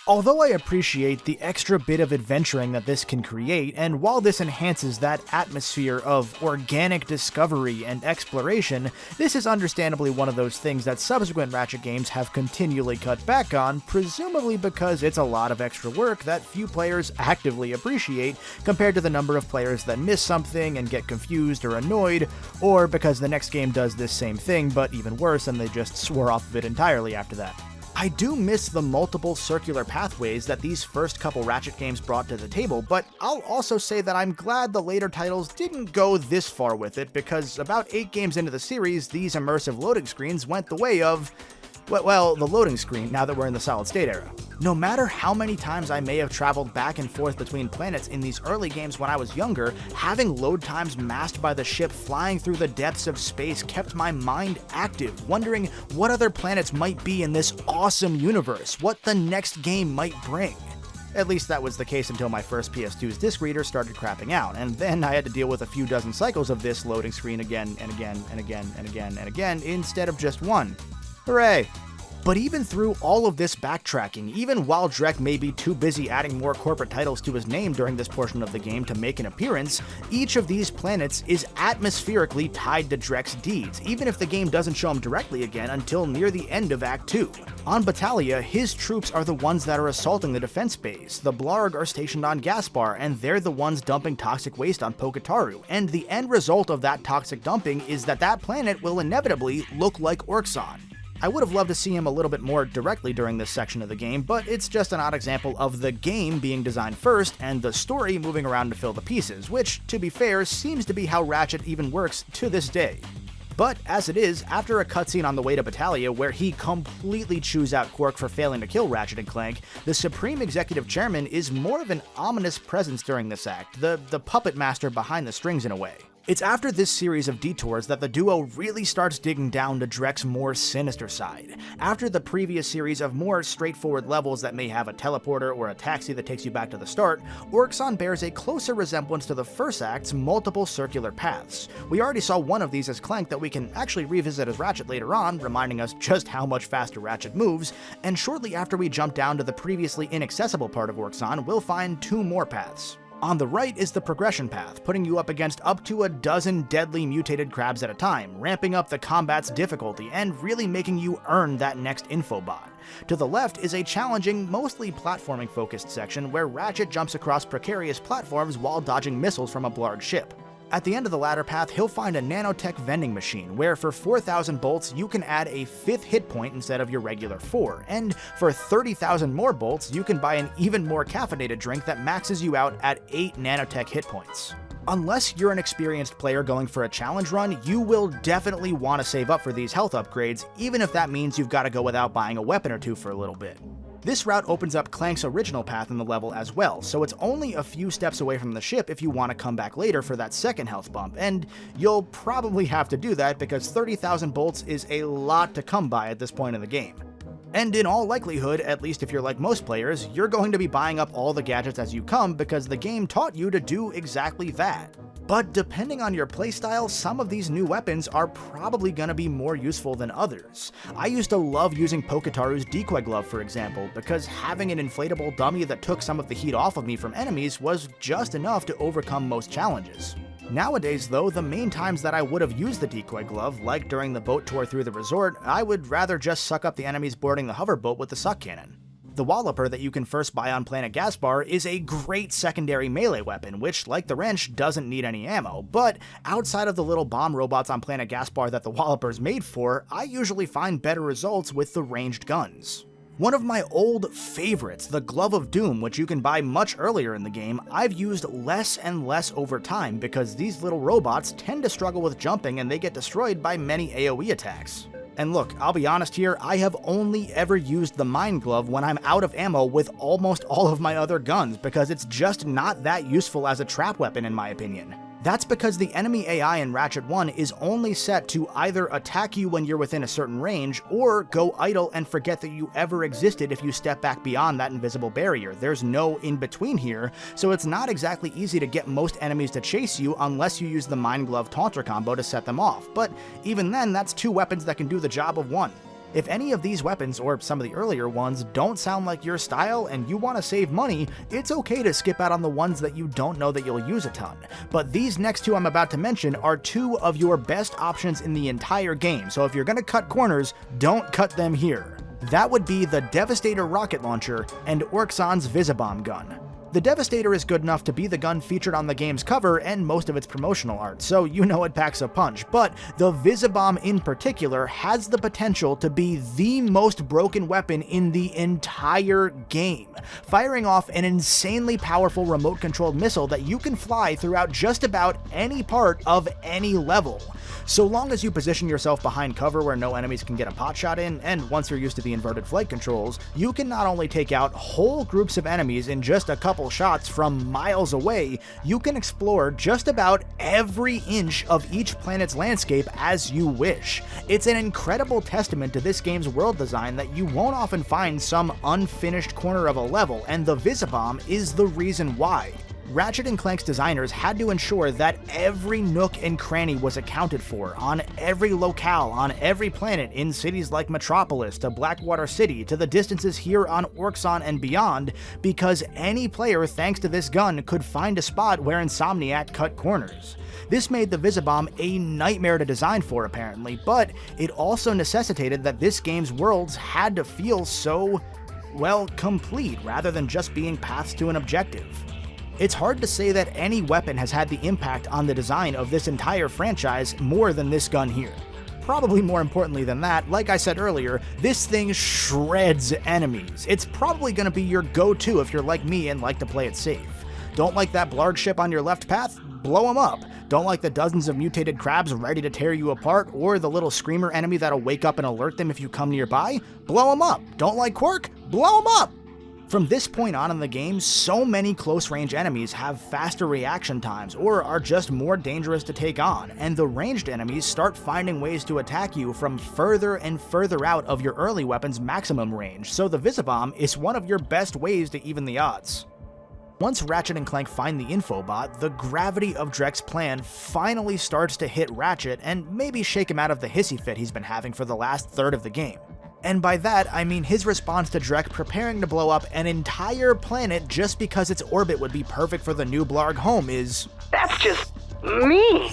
Although I appreciate the extra bit of adventuring that this can create, and while this enhances that atmosphere of organic discovery and exploration, this is understandably one of those things that subsequent Ratchet games have continually cut back on, presumably because it's a lot of extra work that few players actively appreciate compared to the number of players that miss something and get confused or annoyed, or because the next game does this same thing but even worse and they just swore off of it entirely after that. I do miss the multiple circular pathways that these first couple Ratchet games brought to the table, but I'll also say that I'm glad the later titles didn't go this far with it, because about 8 games into the series, these immersive loading screens went the way of, well, the loading screen now that we're in the solid state era. No matter how many times I may have traveled back and forth between planets in these early games when I was younger, having load times masked by the ship flying through the depths of space kept my mind active, wondering what other planets might be in this awesome universe, what the next game might bring. At least that was the case until my first PS2's disc reader started crapping out, and then I had to deal with a few dozen cycles of this loading screen again and again and again and again and again instead of just one. Hooray! But even through all of this backtracking, even while Drek may be too busy adding more corporate titles to his name during this portion of the game to make an appearance, each of these planets is atmospherically tied to Drek's deeds, even if the game doesn't show him directly again until near the end of Act 2. On Battaglia, his troops are the ones that are assaulting the defense base, the Blarg are stationed on Gaspar, and they're the ones dumping toxic waste on Poketaru, and the end result of that toxic dumping is that that planet will inevitably look like Orxon. I would have loved to see him a little bit more directly during this section of the game, but it's just an odd example of the game being designed first and the story moving around to fill the pieces, which, to be fair, seems to be how Ratchet even works to this day. But as it is, after a cutscene on the way to Battaglia where he completely chews out Quark for failing to kill Ratchet and Clank, the Supreme Executive Chairman is more of an ominous presence during this act, the puppet master behind the strings in a way. It's after this series of detours that the duo really starts digging down to Drek's more sinister side. After the previous series of more straightforward levels that may have a teleporter or a taxi that takes you back to the start, Orxon bears a closer resemblance to the first act's multiple circular paths. We already saw one of these as Clank that we can actually revisit as Ratchet later on, reminding us just how much faster Ratchet moves, and shortly after we jump down to the previously inaccessible part of Orxon, we'll find 2 more paths. On the right is the progression path, putting you up against up to a dozen deadly mutated crabs at a time, ramping up the combat's difficulty and really making you earn that next infobot. To the left is a challenging, mostly platforming-focused section where Ratchet jumps across precarious platforms while dodging missiles from a Blarg ship. At the end of the latter path, he'll find a nanotech vending machine, where for 4,000 bolts you can add a 5th hit point instead of your regular 4, and for 30,000 more bolts you can buy an even more caffeinated drink that maxes you out at 8 nanotech hit points. Unless you're an experienced player going for a challenge run, you will definitely want to save up for these health upgrades, even if that means you've got to go without buying a weapon or two for a little bit. This route opens up Clank's original path in the level as well, so it's only a few steps away from the ship if you want to come back later for that second health bump, and you'll probably have to do that because 30,000 bolts is a lot to come by at this point in the game. And in all likelihood, at least if you're like most players, you're going to be buying up all the gadgets as you come because the game taught you to do exactly that. But depending on your playstyle, some of these new weapons are probably gonna be more useful than others. I used to love using Poketaru's decoy glove, for example, because having an inflatable dummy that took some of the heat off of me from enemies was just enough to overcome most challenges. Nowadays though, the main times that I would have used the decoy glove, like during the boat tour through the resort, I would rather just suck up the enemies boarding the hoverboat with the suck cannon. The Walloper that you can first buy on Planet Gaspar is a great secondary melee weapon, which, like the wrench, doesn't need any ammo, but outside of the little bomb robots on Planet Gaspar that the Walloper's made for, I usually find better results with the ranged guns. One of my old favorites, the Glove of Doom, which you can buy much earlier in the game, I've used less and less over time because these little robots tend to struggle with jumping and they get destroyed by many AoE attacks. And look, I'll be honest here, I have only ever used the Mine Glove when I'm out of ammo with almost all of my other guns because it's just not that useful as a trap weapon in my opinion. That's because the enemy AI in Ratchet 1 is only set to either attack you when you're within a certain range, or go idle and forget that you ever existed if you step back beyond that invisible barrier. There's no in-between here, so it's not exactly easy to get most enemies to chase you unless you use the Mine Glove Taunter combo to set them off, but even then, that's two weapons that can do the job of one. If any of these weapons, or some of the earlier ones, don't sound like your style and you want to save money, it's okay to skip out on the ones that you don't know that you'll use a ton. But these next two I'm about to mention are two of your best options in the entire game, so if you're gonna cut corners, don't cut them here. That would be the Devastator rocket launcher and Orxon's Visibomb gun. The Devastator is good enough to be the gun featured on the game's cover and most of its promotional art, so you know it packs a punch, but the Visibomb in particular has the potential to be the most broken weapon in the entire game, firing off an insanely powerful remote-controlled missile that you can fly throughout just about any part of any level. So long as you position yourself behind cover where no enemies can get a pot shot in, and once you're used to the inverted flight controls, you can not only take out whole groups of enemies in just a couple shots from miles away, you can explore just about every inch of each planet's landscape as you wish. It's an incredible testament to this game's world design that you won't often find some unfinished corner of a level, and the Visibomb is the reason why. Ratchet and Clank's designers had to ensure that every nook and cranny was accounted for, on every locale, on every planet, in cities like Metropolis to Blackwater City to the distances here on Orxon and beyond, because any player thanks to this gun could find a spot where Insomniac cut corners. This made the Visibomb a nightmare to design for apparently, but it also necessitated that this game's worlds had to feel so, well, complete rather than just being paths to an objective. It's hard to say that any weapon has had the impact on the design of this entire franchise more than this gun here. Probably more importantly than that, like I said earlier, this thing shreds enemies. It's probably going to be your go-to if you're like me and like to play it safe. Don't like that Blarg ship on your left path? Blow them up. Don't like the dozens of mutated crabs ready to tear you apart, or the little screamer enemy that'll wake up and alert them if you come nearby? Blow them up. Don't like Quark? Blow them up. From this point on in the game, so many close-range enemies have faster reaction times or are just more dangerous to take on, and the ranged enemies start finding ways to attack you from further and further out of your early weapon's maximum range, so the Visibomb is one of your best ways to even the odds. Once Ratchet and Clank find the infobot, the gravity of Drek's plan finally starts to hit Ratchet and maybe shake him out of the hissy fit he's been having for the last third of the game. And by that, I mean his response to Drek preparing to blow up an entire planet just because its orbit would be perfect for the new Blarg home is... That's just mean!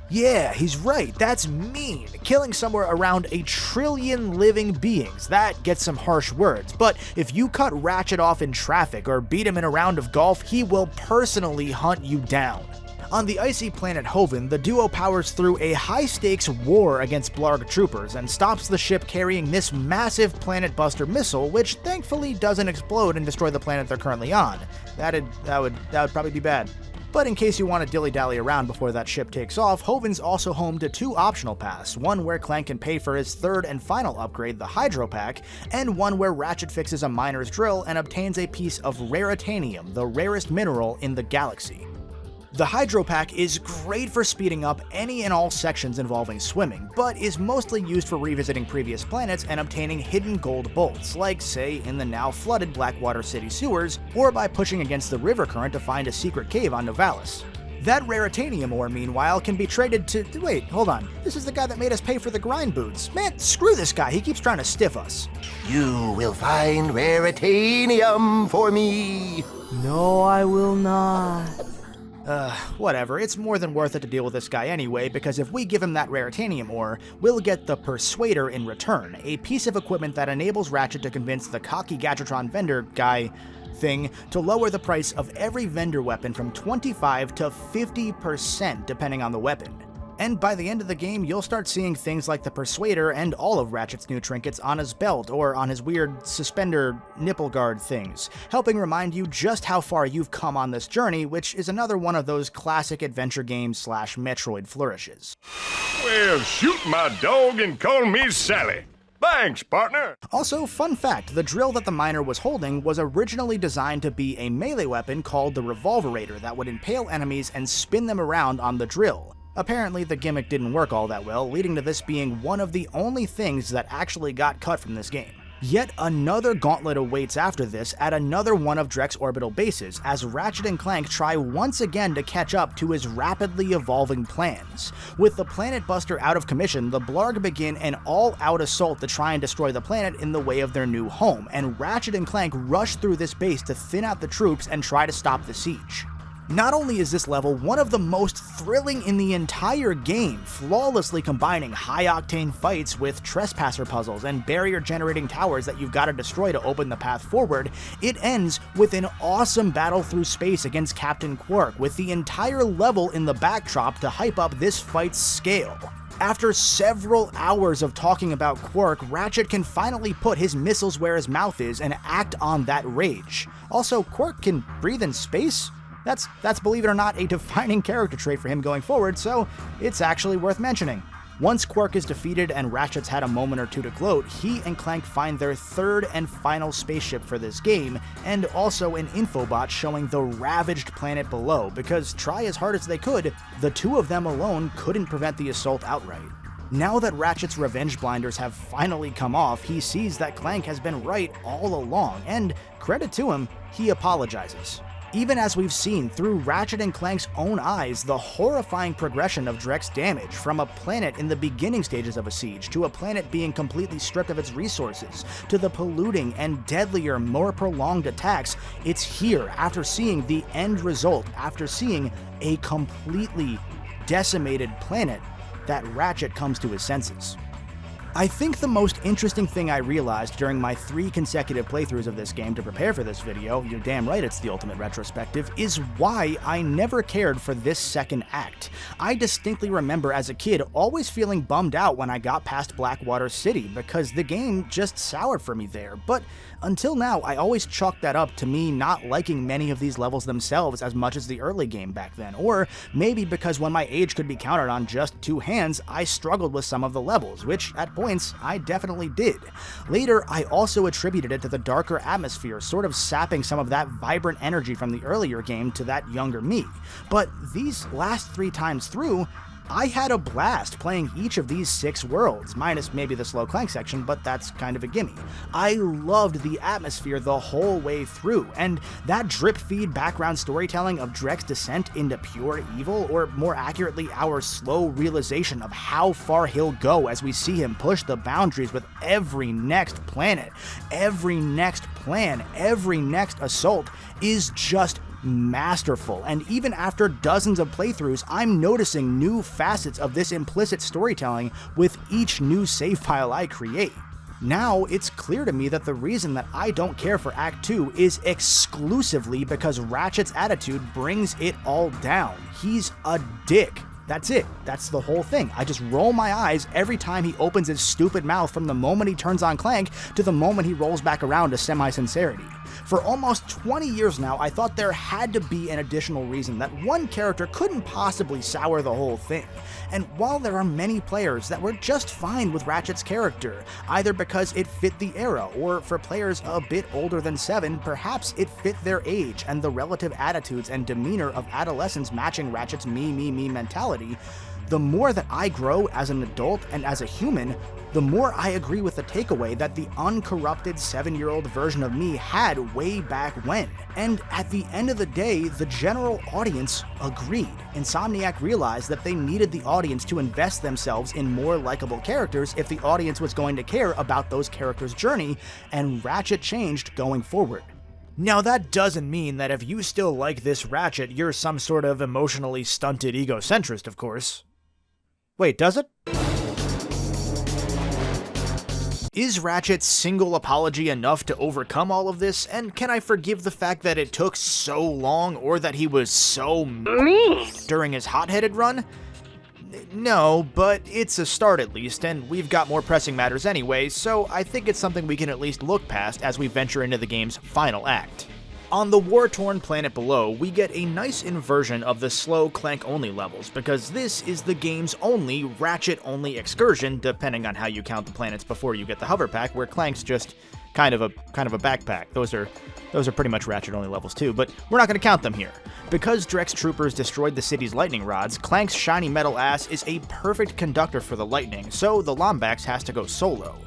Yeah, he's right, that's mean. Killing somewhere around 1 trillion living beings, that gets some harsh words, but if you cut Ratchet off in traffic or beat him in a round of golf, he will personally hunt you down. On the icy planet Hoven, the duo powers through a high-stakes war against Blarg troopers and stops the ship carrying this massive Planet Buster missile, which thankfully doesn't explode and destroy the planet they're currently on. That would probably be bad. But in case you want to dilly-dally around before that ship takes off, Hoven's also home to 2 optional paths, one where Clank can pay for his third and final upgrade, the Hydro Pack, and one where Ratchet fixes a miner's drill and obtains a piece of raritanium, the rarest mineral in the galaxy. The Hydro Pack is great for speeding up any and all sections involving swimming, but is mostly used for revisiting previous planets and obtaining hidden gold bolts, like say in the now flooded Blackwater City sewers, or by pushing against the river current to find a secret cave on Novalis. That Raritanium ore, meanwhile, can be traded to... Wait, hold on. This is the guy that made us pay for the grind boots. Man, screw this guy. He keeps trying to stiff us. You will find Raritanium for me. No, I will not. Whatever. It's more than worth it to deal with this guy anyway, because if we give him that Raritanium ore, we'll get the Persuader in return, a piece of equipment that enables Ratchet to convince the cocky Gadgetron vendor guy thing to lower the price of every vendor weapon from 25 to 50% depending on the weapon. And by the end of the game, you'll start seeing things like the Persuader and all of Ratchet's new trinkets on his belt or on his weird suspender nipple guard things, helping remind you just how far you've come on this journey, which is another one of those classic adventure game / Metroid flourishes. Well, shoot my dog and call me Sally. Thanks, partner! Also, fun fact, the drill that the miner was holding was originally designed to be a melee weapon called the Revolverator that would impale enemies and spin them around on the drill. Apparently, the gimmick didn't work all that well, leading to this being one of the only things that actually got cut from this game. Yet another gauntlet awaits after this at another one of Drek's orbital bases, as Ratchet and Clank try once again to catch up to his rapidly evolving plans. With the Planet Buster out of commission, the Blarg begin an all-out assault to try and destroy the planet in the way of their new home, and Ratchet and Clank rush through this base to thin out the troops and try to stop the siege. Not only is this level one of the most thrilling in the entire game, flawlessly combining high-octane fights with trespasser puzzles and barrier-generating towers that you've got to destroy to open the path forward, it ends with an awesome battle through space against Captain Quark, with the entire level in the backdrop to hype up this fight's scale. After several hours of talking about Quark, Ratchet can finally put his missiles where his mouth is and act on that rage. Also, Quark can breathe in space? That's, believe it or not, a defining character trait for him going forward, so it's actually worth mentioning. Once Quark is defeated and Ratchet's had a moment or two to gloat, he and Clank find their third and final spaceship for this game, and also an infobot showing the ravaged planet below, because try as hard as they could, the two of them alone couldn't prevent the assault outright. Now that Ratchet's revenge blinders have finally come off, he sees that Clank has been right all along, and credit to him, he apologizes. Even as we've seen through Ratchet and Clank's own eyes, the horrifying progression of Drek's damage, from a planet in the beginning stages of a siege, to a planet being completely stripped of its resources, to the polluting and deadlier, more prolonged attacks, it's here after seeing the end result, after seeing a completely decimated planet, that Ratchet comes to his senses. I think the most interesting thing I realized during my 3 consecutive playthroughs of this game to prepare for this video, you're damn right it's the ultimate retrospective, is why I never cared for this second act. I distinctly remember as a kid always feeling bummed out when I got past Blackwater City because the game just soured for me there, but until now I always chalked that up to me not liking many of these levels themselves as much as the early game back then, or maybe because when my age could be counted on just 2 hands, I struggled with some of the levels, which at points I definitely did. Later, I also attributed it to the darker atmosphere, sort of sapping some of that vibrant energy from the earlier game to that younger me. But these last 3 times through, I had a blast playing each of these 6 worlds, minus maybe the slow Clank section, but that's kind of a gimme. I loved the atmosphere the whole way through, and that drip-feed background storytelling of Drek's descent into pure evil, or more accurately, our slow realization of how far he'll go as we see him push the boundaries with every next planet, every next plan, every next assault, is just masterful, and even after dozens of playthroughs, I'm noticing new facets of this implicit storytelling with each new save file I create. Now, it's clear to me that the reason that I don't care for Act 2 is exclusively because Ratchet's attitude brings it all down. He's a dick. That's it. That's the whole thing. I just roll my eyes every time he opens his stupid mouth, from the moment he turns on Clank to the moment he rolls back around to semi-sincerity. For almost 20 years now, I thought there had to be an additional reason that one character couldn't possibly sour the whole thing. And while there are many players that were just fine with Ratchet's character, either because it fit the era, or for players a bit older than 7, perhaps it fit their age and the relative attitudes and demeanor of adolescents matching Ratchet's me mentality, the more that I grow as an adult and as a human, the more I agree with the takeaway that the uncorrupted 7-year-old version of me had way back when. And at the end of the day, the general audience agreed. Insomniac realized that they needed the audience to invest themselves in more likable characters if the audience was going to care about those characters' journey, and Ratchet changed going forward. Now, that doesn't mean that if you still like this Ratchet, you're some sort of emotionally stunted egocentrist, of course. Wait, does it? Is Ratchet's single apology enough to overcome all of this, and can I forgive the fact that it took so long, or that he was so mean during his hot-headed run? No, but it's a start at least, and we've got more pressing matters anyway, so I think it's something we can at least look past as we venture into the game's final act. On the war-torn planet below, we get a nice inversion of the slow Clank-only levels, because this is the game's only Ratchet-only excursion, depending on how you count the planets before you get the hover pack, where Clank's just kind of a backpack. Those are pretty much Ratchet-only levels too, but we're not going to count them here. Because Drek's troopers destroyed the city's lightning rods, Clank's shiny metal ass is a perfect conductor for the lightning, so the Lombax has to go solo.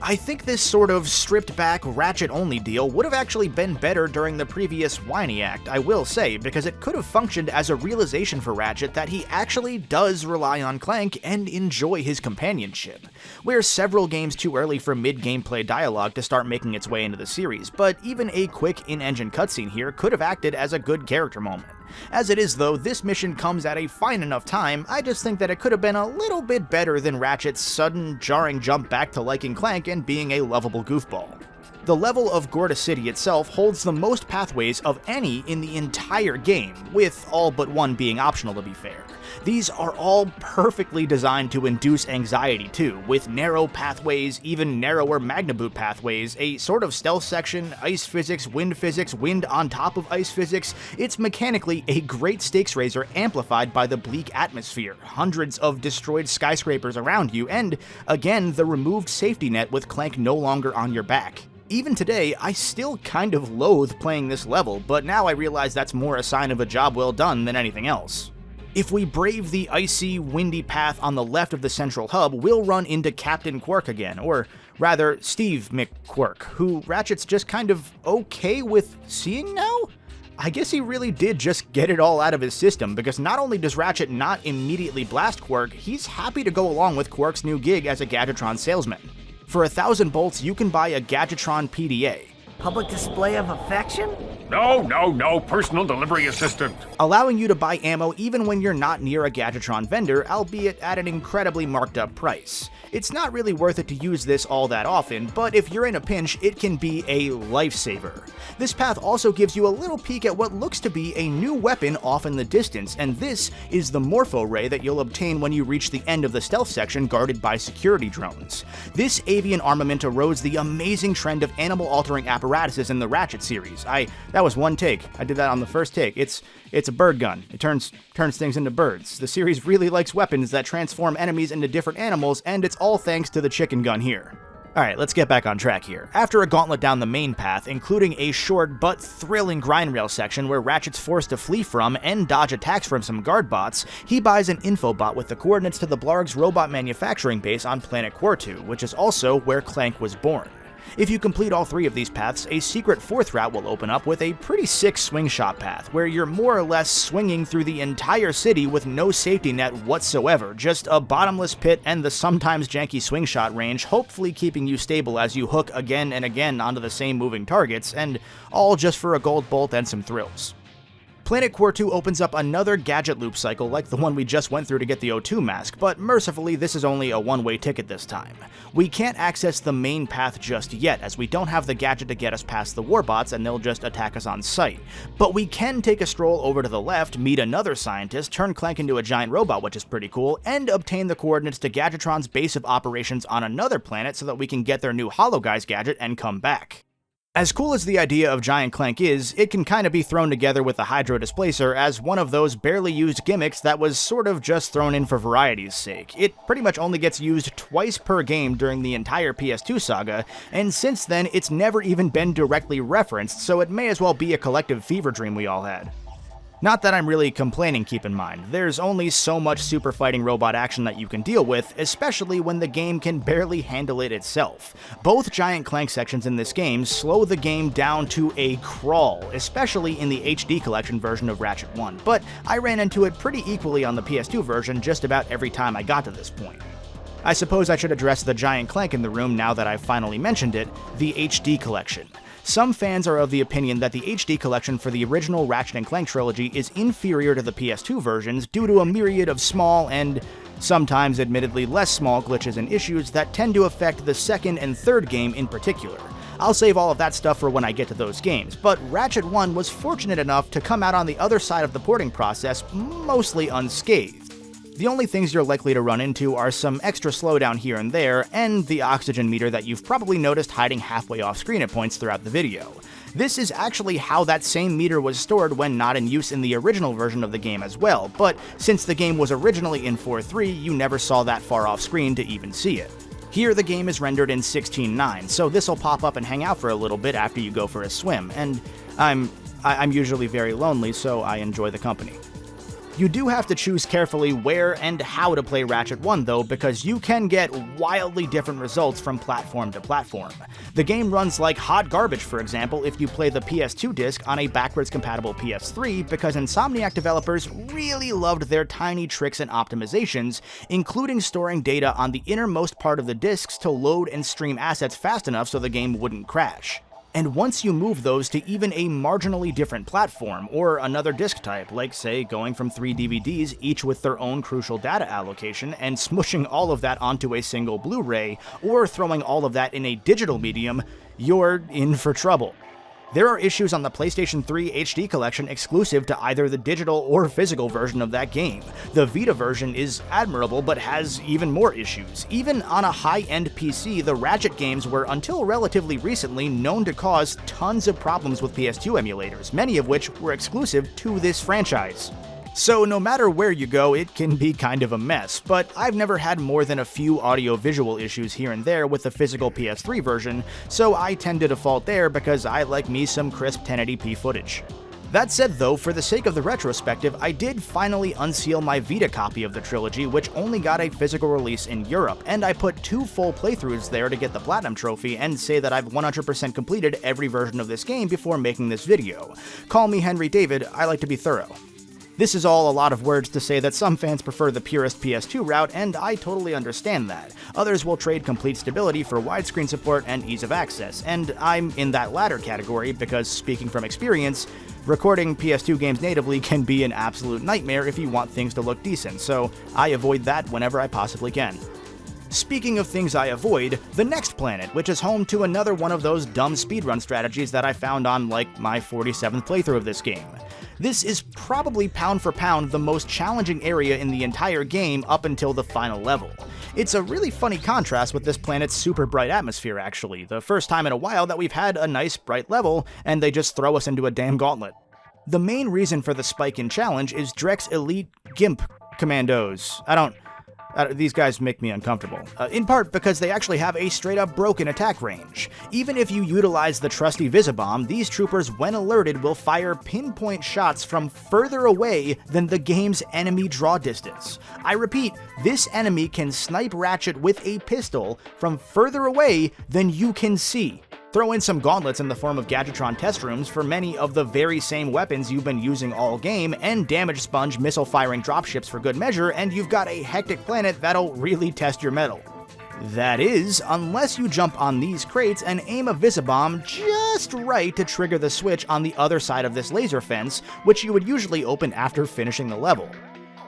I think this sort of stripped-back, Ratchet-only deal would have actually been better during the previous Whiny Act, I will say, because it could have functioned as a realization for Ratchet that he actually does rely on Clank and enjoy his companionship. We're several games too early for mid-gameplay dialogue to start making its way into the series, but even a quick in-engine cutscene here could have acted as a good character moment. As it is though, this mission comes at a fine enough time. I just think that it could have been a little bit better than Ratchet's sudden, jarring jump back to liking Clank and being a lovable goofball. The level of Gorda City itself holds the most pathways of any in the entire game, with all but one being optional to be fair. These are all perfectly designed to induce anxiety too, with narrow pathways, even narrower Magnaboot pathways, a sort of stealth section, ice physics, wind on top of ice physics. It's mechanically a great stakes raiser amplified by the bleak atmosphere, hundreds of destroyed skyscrapers around you, and, again, the removed safety net with Clank no longer on your back. Even today, I still kind of loathe playing this level, but now I realize that's more a sign of a job well done than anything else. If we brave the icy, windy path on the left of the central hub, we'll run into Captain Quirk again, or rather, Steve McQuirk, who Ratchet's just kind of okay with seeing now? I guess he really did just get it all out of his system, because not only does Ratchet not immediately blast Quirk, he's happy to go along with Quirk's new gig as a Gadgetron salesman. For 1,000 bolts, you can buy a Gadgetron PDA. Public display of affection? No, personal delivery assistant. Allowing you to buy ammo even when you're not near a Gadgetron vendor, albeit at an incredibly marked up price. It's not really worth it to use this all that often, but if you're in a pinch, it can be a lifesaver. This path also gives you a little peek at what looks to be a new weapon off in the distance, and this is the Morpho Ray that you'll obtain when you reach the end of the stealth section guarded by security drones. This avian armament erodes the amazing trend of animal-altering apparatuses in the Ratchet series. That was one take. I did that on the first take. It's a bird gun. It turns things into birds. The series really likes weapons that transform enemies into different animals, and it's all thanks to the chicken gun here. Alright, let's get back on track here. After a gauntlet down the main path, including a short but thrilling grind rail section where Ratchet's forced to flee from and dodge attacks from some guard bots, he buys an infobot with the coordinates to the Blarg's robot manufacturing base on planet Quartu, which is also where Clank was born. If you complete all 3 of these paths, a secret 4th route will open up with a pretty sick swing shot path, where you're more or less swinging through the entire city with no safety net whatsoever, just a bottomless pit and the sometimes janky swing shot range, hopefully keeping you stable as you hook again and again onto the same moving targets, and all just for a gold bolt and some thrills. Planet Quartu opens up another gadget loop cycle like the one we just went through to get the O2 mask, but mercifully this is only a one-way ticket this time. We can't access the main path just yet, as we don't have the gadget to get us past the warbots and they'll just attack us on sight. But we can take a stroll over to the left, meet another scientist, turn Clank into a giant robot, which is pretty cool, and obtain the coordinates to Gadgetron's base of operations on another planet so that we can get their new Hollow Guys gadget and come back. As cool as the idea of Giant Clank is, it can kind of be thrown together with the Hydro Displacer as one of those barely used gimmicks that was sort of just thrown in for variety's sake. It pretty much only gets used twice per game during the entire PS2 saga, and since then it's never even been directly referenced, so it may as well be a collective fever dream we all had. Not that I'm really complaining, keep in mind. There's only so much super fighting robot action that you can deal with, especially when the game can barely handle it itself. Both giant Clank sections in this game slow the game down to a crawl, especially in the HD collection version of Ratchet 1, but I ran into it pretty equally on the PS2 version just about every time I got to this point. I suppose I should address the giant Clank in the room now that I've finally mentioned it, the HD collection. Some fans are of the opinion that the HD collection for the original Ratchet and Clank trilogy is inferior to the PS2 versions due to a myriad of small and sometimes admittedly less small glitches and issues that tend to affect the second and third game in particular. I'll save all of that stuff for when I get to those games, but Ratchet 1 was fortunate enough to come out on the other side of the porting process mostly unscathed. The only things you're likely to run into are some extra slowdown here and there, and the oxygen meter that you've probably noticed hiding halfway off screen at points throughout the video. This is actually how that same meter was stored when not in use in the original version of the game as well, but since the game was originally in 4.3, you never saw that far off screen to even see it. Here the game is rendered in 16:9, so this'll pop up and hang out for a little bit after you go for a swim, and I'm usually very lonely, so I enjoy the company. You do have to choose carefully where and how to play Ratchet 1 though, because you can get wildly different results from platform to platform. The game runs like hot garbage, for example, if you play the PS2 disc on a backwards compatible PS3, because Insomniac developers really loved their tiny tricks and optimizations, including storing data on the innermost part of the discs to load and stream assets fast enough so the game wouldn't crash. And once you move those to even a marginally different platform, or another disc type, like say going from 3 DVDs, each with their own crucial data allocation, and smushing all of that onto a single Blu-ray, or throwing all of that in a digital medium, you're in for trouble. There are issues on the PlayStation 3 HD collection exclusive to either the digital or physical version of that game. The Vita version is admirable, but has even more issues. Even on a high-end PC, the Ratchet games were, until relatively recently, known to cause tons of problems with PS2 emulators, many of which were exclusive to this franchise. So no matter where you go, it can be kind of a mess, but I've never had more than a few audio-visual issues here and there with the physical PS3 version, so I tend to default there because I like me some crisp 1080p footage. That said though, for the sake of the retrospective, I did finally unseal my Vita copy of the trilogy, which only got a physical release in Europe, and I put 2 full playthroughs there to get the Platinum Trophy and say that I've 100% completed every version of this game before making this video. Call me Henry David, I like to be thorough. This is all a lot of words to say that some fans prefer the purest PS2 route, and I totally understand that. Others will trade complete stability for widescreen support and ease of access, and I'm in that latter category because, speaking from experience, recording PS2 games natively can be an absolute nightmare if you want things to look decent, so I avoid that whenever I possibly can. Speaking of things I avoid, the next planet, which is home to another one of those dumb speedrun strategies that I found on, like, my 47th playthrough of this game. This is probably pound for pound the most challenging area in the entire game up until the final level. It's a really funny contrast with this planet's super bright atmosphere, actually, the first time in a while that we've had a nice bright level, and they just throw us into a damn gauntlet. The main reason for the spike in challenge is Drek's elite GIMP commandos. These guys make me uncomfortable. In part because they actually have a straight-up broken attack range. Even if you utilize the trusty Visibomb, these troopers, when alerted, will fire pinpoint shots from further away than the game's enemy draw distance. I repeat, this enemy can snipe Ratchet with a pistol from further away than you can see. Throw in some gauntlets in the form of Gadgetron test rooms for many of the very same weapons you've been using all game, and damage sponge missile-firing dropships for good measure, and you've got a hectic planet that'll really test your mettle. That is, unless you jump on these crates and aim a Visibomb just right to trigger the switch on the other side of this laser fence, which you would usually open after finishing the level.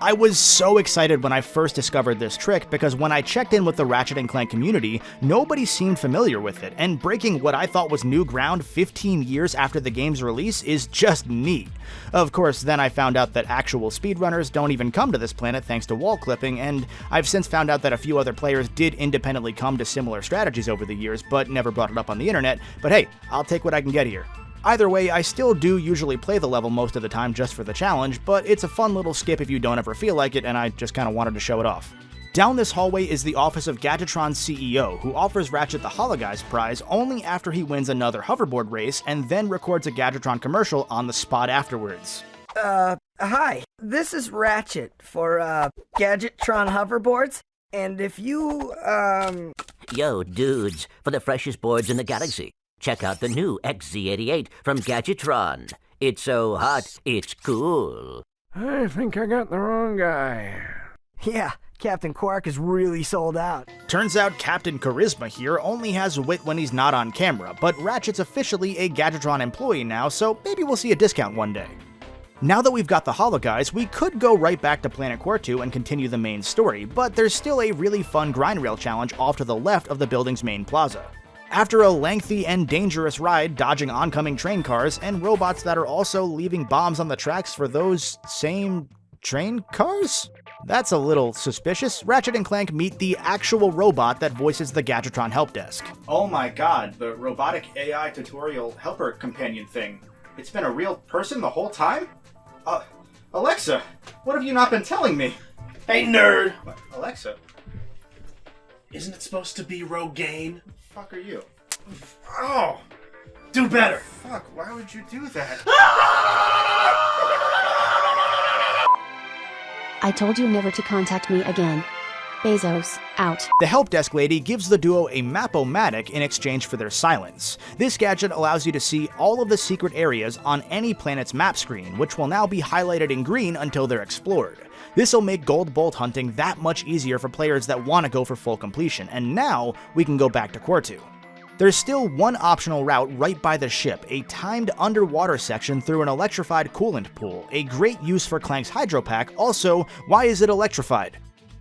I was so excited when I first discovered this trick because when I checked in with the Ratchet and Clank community, nobody seemed familiar with it, and breaking what I thought was new ground 15 years after the game's release is just neat. Of course, then I found out that actual speedrunners don't even come to this planet thanks to wall clipping, and I've since found out that a few other players did independently come to similar strategies over the years, but never brought it up on the internet, but hey, I'll take what I can get here. Either way, I still do usually play the level most of the time just for the challenge, but it's a fun little skip if you don't ever feel like it, and I just kinda wanted to show it off. Down this hallway is the office of Gadgetron's CEO, who offers Ratchet the Hologuise prize only after he wins another hoverboard race and then records a Gadgetron commercial on the spot afterwards. Hi, this is Ratchet for, Gadgetron hoverboards, and if you, Yo, dudes, for the freshest boards in the galaxy, check out the new XZ88 from Gadgetron. It's so hot, it's cool. I think I got the wrong guy. Yeah, Captain Quark is really sold out. Turns out Captain Charisma here only has wit when he's not on camera, but Ratchet's officially a Gadgetron employee now, so maybe we'll see a discount one day. Now that we've got the holo guys, we could go right back to Planet Quartu and continue the main story, but there's still a really fun grind rail challenge off to the left of the building's main plaza. After a lengthy and dangerous ride dodging oncoming train cars and robots that are also leaving bombs on the tracks for those same train cars? That's a little suspicious. Ratchet and Clank meet the actual robot that voices the Gadgetron help desk. Oh my god, the robotic AI tutorial helper companion thing. It's been a real person the whole time? Alexa, what have you not been telling me? Hey, nerd! What? Alexa? Isn't it supposed to be Rogaine? Who the fuck are you? Oh! Do better! Fuck, why would you do that? I told you never to contact me again. Bezos, out. The help desk lady gives the duo a map-o-matic in exchange for their silence. This gadget allows you to see all of the secret areas on any planet's map screen, which will now be highlighted in green until they're explored. This'll make gold bolt hunting that much easier for players that want to go for full completion, and now we can go back to Quartu. There's still one optional route right by the ship, a timed underwater section through an electrified coolant pool, a great use for Clank's hydro pack. Also, why is it electrified?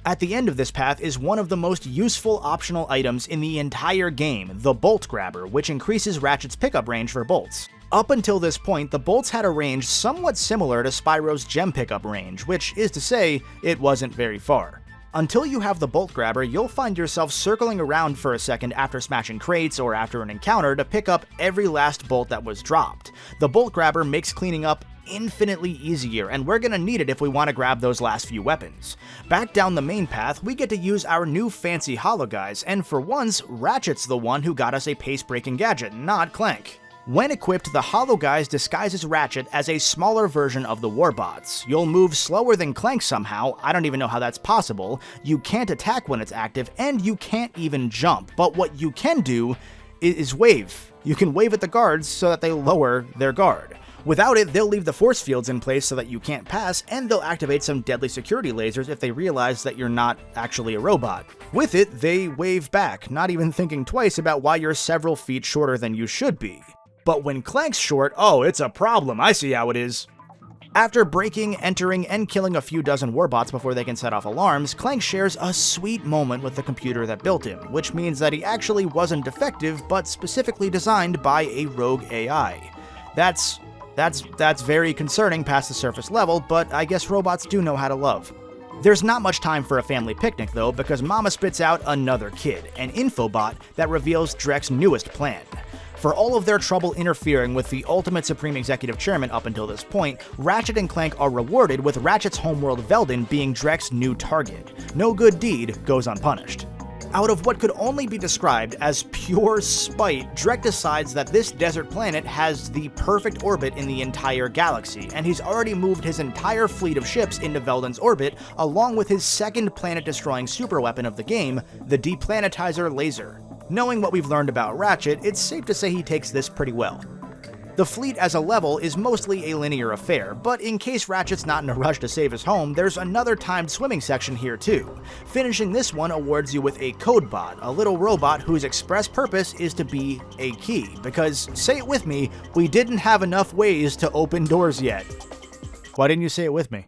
At the end of this path is one of the most useful optional items in the entire game, the Bolt Grabber, which increases Ratchet's pickup range for bolts. Up until this point, the bolts had a range somewhat similar to Spyro's gem pickup range, which is to say, it wasn't very far. Until you have the Bolt Grabber, you'll find yourself circling around for a second after smashing crates or after an encounter to pick up every last bolt that was dropped. The Bolt Grabber makes cleaning up infinitely easier, and we're gonna need it if we want to grab those last few weapons. Back down the main path, we get to use our new fancy holo guys, and for once, Ratchet's the one who got us a pace-breaking gadget, not Clank. When equipped, the holo guys disguises Ratchet as a smaller version of the Warbots. You'll move slower than Clank somehow, I don't even know how that's possible, you can't attack when it's active, and you can't even jump, but what you can do is wave. You can wave at the guards so that they lower their guard. Without it, they'll leave the force fields in place so that you can't pass, and they'll activate some deadly security lasers if they realize that you're not actually a robot. With it, they wave back, not even thinking twice about why you're several feet shorter than you should be. But when Clank's short, oh, it's a problem, I see how it is. After breaking, entering, and killing a few dozen Warbots before they can set off alarms, Clank shares a sweet moment with the computer that built him, which means that he actually wasn't defective, but specifically designed by a rogue AI. That's very concerning past the surface level, but I guess robots do know how to love. There's not much time for a family picnic though, because Mama spits out another kid, an infobot that reveals Drek's newest plan. For all of their trouble interfering with the ultimate Supreme Executive Chairman up until this point, Ratchet and Clank are rewarded with Ratchet's homeworld Veldin being Drek's new target. No good deed goes unpunished. Out of what could only be described as pure spite, Drek decides that this desert planet has the perfect orbit in the entire galaxy, and he's already moved his entire fleet of ships into Veldin's orbit, along with his second planet-destroying superweapon of the game, the Deplanetizer Laser. Knowing what we've learned about Ratchet, it's safe to say he takes this pretty well. The fleet as a level is mostly a linear affair, but in case Ratchet's not in a rush to save his home, there's another timed swimming section here too. Finishing this one awards you with a Codebot, a little robot whose express purpose is to be a key, because, say it with me, we didn't have enough ways to open doors yet. Why didn't you say it with me?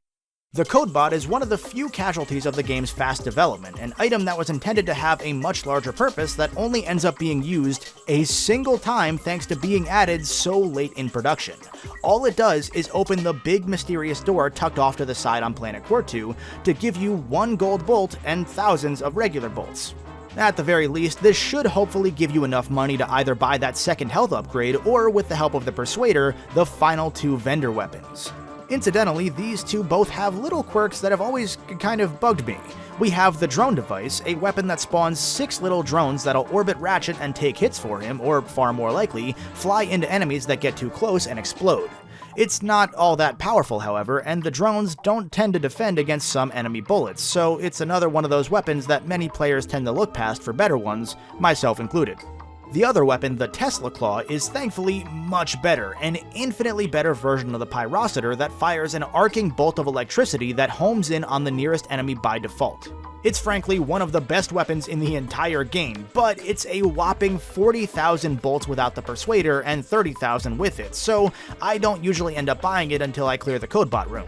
The Codebot is one of the few casualties of the game's fast development, an item that was intended to have a much larger purpose that only ends up being used a single time thanks to being added so late in production. All it does is open the big mysterious door tucked off to the side on Planet Quartu to give you one gold bolt and thousands of regular bolts. At the very least, this should hopefully give you enough money to either buy that second health upgrade or, with the help of the Persuader, the final two vendor weapons. Incidentally, these two both have little quirks that have always kind of bugged me. We have the drone device, a weapon that spawns 6 little drones that'll orbit Ratchet and take hits for him, or far more likely, fly into enemies that get too close and explode. It's not all that powerful, however, and the drones don't tend to defend against some enemy bullets, so it's another one of those weapons that many players tend to look past for better ones, myself included. The other weapon, the Tesla Claw, is thankfully much better, an infinitely better version of the Pyrocitor that fires an arcing bolt of electricity that homes in on the nearest enemy by default. It's frankly one of the best weapons in the entire game, but it's a whopping 40,000 bolts without the Persuader and 30,000 with it, so I don't usually end up buying it until I clear the codebot room.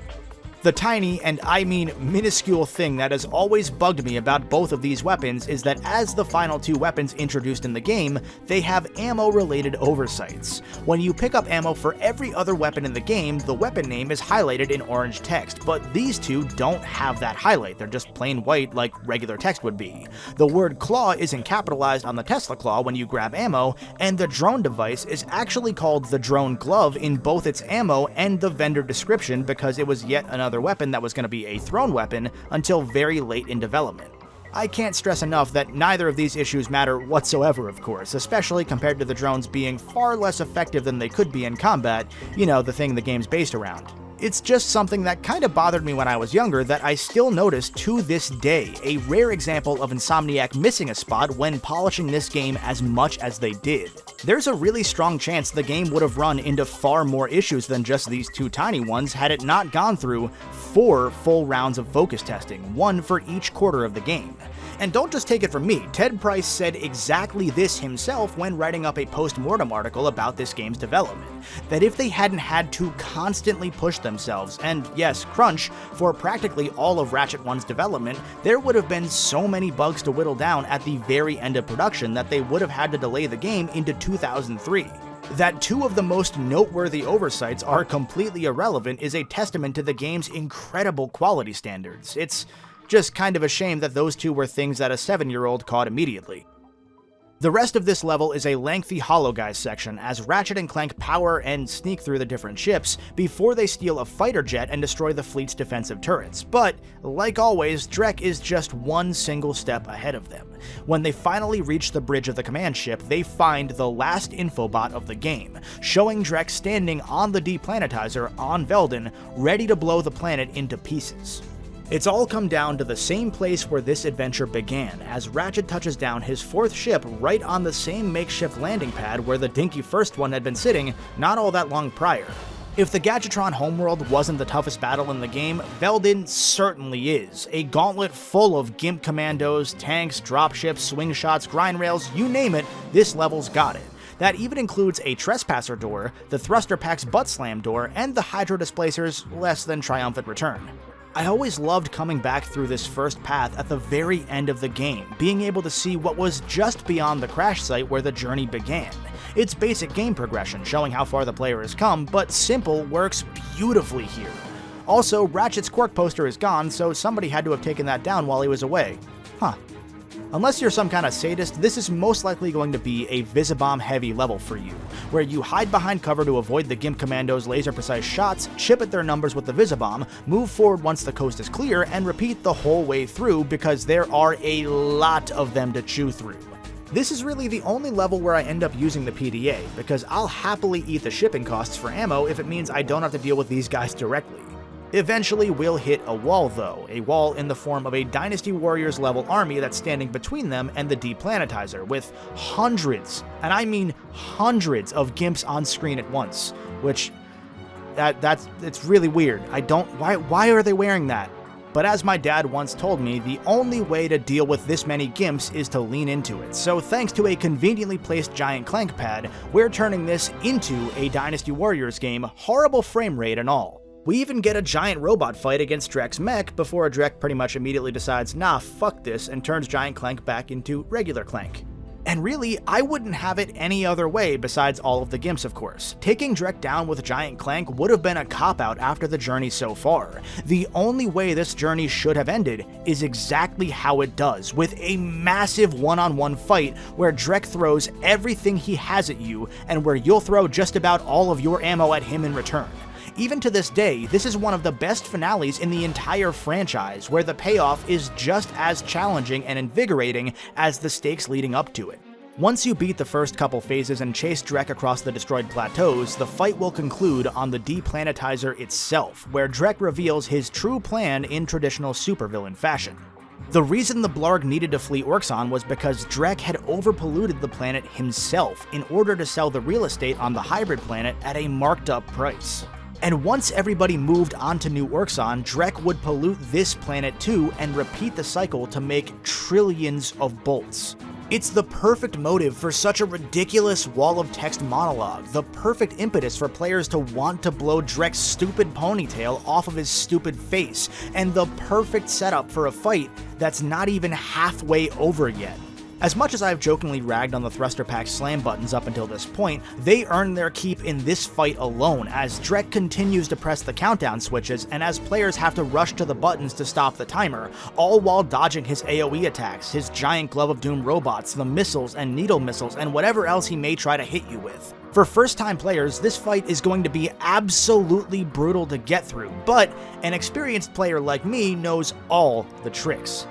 The tiny, and I mean minuscule thing that has always bugged me about both of these weapons is that as the final two weapons introduced in the game, they have ammo-related oversights. When you pick up ammo for every other weapon in the game, the weapon name is highlighted in orange text, but these two don't have that highlight, they're just plain white like regular text would be. The word claw isn't capitalized on the Tesla Claw when you grab ammo, and the drone device is actually called the Drone Glove in both its ammo and the vendor description because it was yet another weapon that was going to be a thrown weapon until very late in development. I can't stress enough that neither of these issues matter whatsoever, of course, especially compared to the drones being far less effective than they could be in combat, you know, the thing the game's based around. It's just something that kinda bothered me when I was younger that I still notice to this day, a rare example of Insomniac missing a spot when polishing this game as much as they did. There's a really strong chance the game would have run into far more issues than just these two tiny ones had it not gone through 4 full rounds of focus testing, 1 for each quarter of the game. And don't just take it from me, Ted Price said exactly this himself when writing up a post-mortem article about this game's development, that if they hadn't had to constantly push themselves, and yes, crunch, for practically all of Ratchet 1's development, there would have been so many bugs to whittle down at the very end of production that they would have had to delay the game into 2003. That 2 of the most noteworthy oversights are completely irrelevant is a testament to the game's incredible quality standards. It's just kind of a shame that those 2 were things that a 7-year-old caught immediately. The rest of this level is a lengthy Hollow Guys section as Ratchet and Clank power and sneak through the different ships before they steal a fighter jet and destroy the fleet's defensive turrets, but like always, Drek is just one single step ahead of them. When they finally reach the bridge of the command ship, they find the last infobot of the game, showing Drek standing on the deplanetizer on Veldin, ready to blow the planet into pieces. It's all come down to the same place where this adventure began, as Ratchet touches down his 4th ship right on the same makeshift landing pad where the dinky first one had been sitting not all that long prior. If the Gadgetron Homeworld wasn't the toughest battle in the game, Veldin certainly is. A gauntlet full of GIMP commandos, tanks, dropships, swing shots, grind rails, you name it, this level's got it. That even includes a Trespasser door, the Thruster Pack's Butt Slam door, and the Hydro Displacer's less than triumphant return. I always loved coming back through this first path at the very end of the game, being able to see what was just beyond the crash site where the journey began. It's basic game progression, showing how far the player has come, but simple works beautifully here. Also, Ratchet's quirk poster is gone, so somebody had to have taken that down while he was away. Huh. Unless you're some kind of sadist, this is most likely going to be a Visibomb-heavy level for you, where you hide behind cover to avoid the GIMP Commandos' laser-precise shots, chip at their numbers with the Visibomb, move forward once the coast is clear, and repeat the whole way through because there are a lot of them to chew through. This is really the only level where I end up using the PDA, because I'll happily eat the shipping costs for ammo if it means I don't have to deal with these guys directly. Eventually, we'll hit a wall though, a wall in the form of a Dynasty Warriors level army that's standing between them and the deplanetizer, with hundreds, and I mean hundreds of GIMPs on screen at once, which, it's really weird. Why are they wearing that? But as my dad once told me, the only way to deal with this many GIMPs is to lean into it, so thanks to a conveniently placed giant Clank pad, we're turning this into a Dynasty Warriors game, horrible frame rate and all. We even get a giant robot fight against Drek's mech before Drek pretty much immediately decides, nah, fuck this, and turns Giant Clank back into regular Clank. And really, I wouldn't have it any other way besides all of the GIMPs, of course. Taking Drek down with Giant Clank would have been a cop-out after the journey so far. The only way this journey should have ended is exactly how it does, with a massive one-on-one fight where Drek throws everything he has at you, and where you'll throw just about all of your ammo at him in return. Even to this day, this is one of the best finales in the entire franchise, where the payoff is just as challenging and invigorating as the stakes leading up to it. Once you beat the first couple phases and chase Drek across the destroyed plateaus, the fight will conclude on the deplanetizer itself, where Drek reveals his true plan in traditional supervillain fashion. The reason the Blarg needed to flee Orxon was because Drek had overpolluted the planet himself in order to sell the real estate on the hybrid planet at a marked up price. And once everybody moved onto New Orxon, Drek would pollute this planet too and repeat the cycle to make trillions of bolts. It's the perfect motive for such a ridiculous wall of text monologue, the perfect impetus for players to want to blow Drek's stupid ponytail off of his stupid face, and the perfect setup for a fight that's not even halfway over yet. As much as I've jokingly ragged on the thruster pack slam buttons up until this point, they earn their keep in this fight alone, as Drek continues to press the countdown switches and as players have to rush to the buttons to stop the timer, all while dodging his AoE attacks, his giant Glove of Doom robots, the missiles and needle missiles, and whatever else he may try to hit you with. For first-time players, this fight is going to be absolutely brutal to get through, but an experienced player like me knows all the tricks.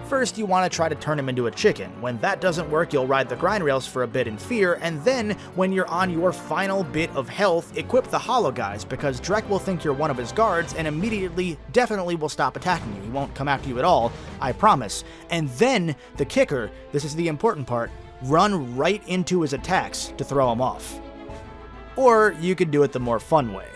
First, you want to try to turn him into a chicken. When that doesn't work, you'll ride the grind rails for a bit in fear, and then, when you're on your final bit of health, equip the Hollow Guys, because Drek will think you're one of his guards and immediately, definitely will stop attacking you. He won't come after you at all, I promise. And then, the kicker, this is the important part, run right into his attacks to throw him off. Or you could do it the more fun way.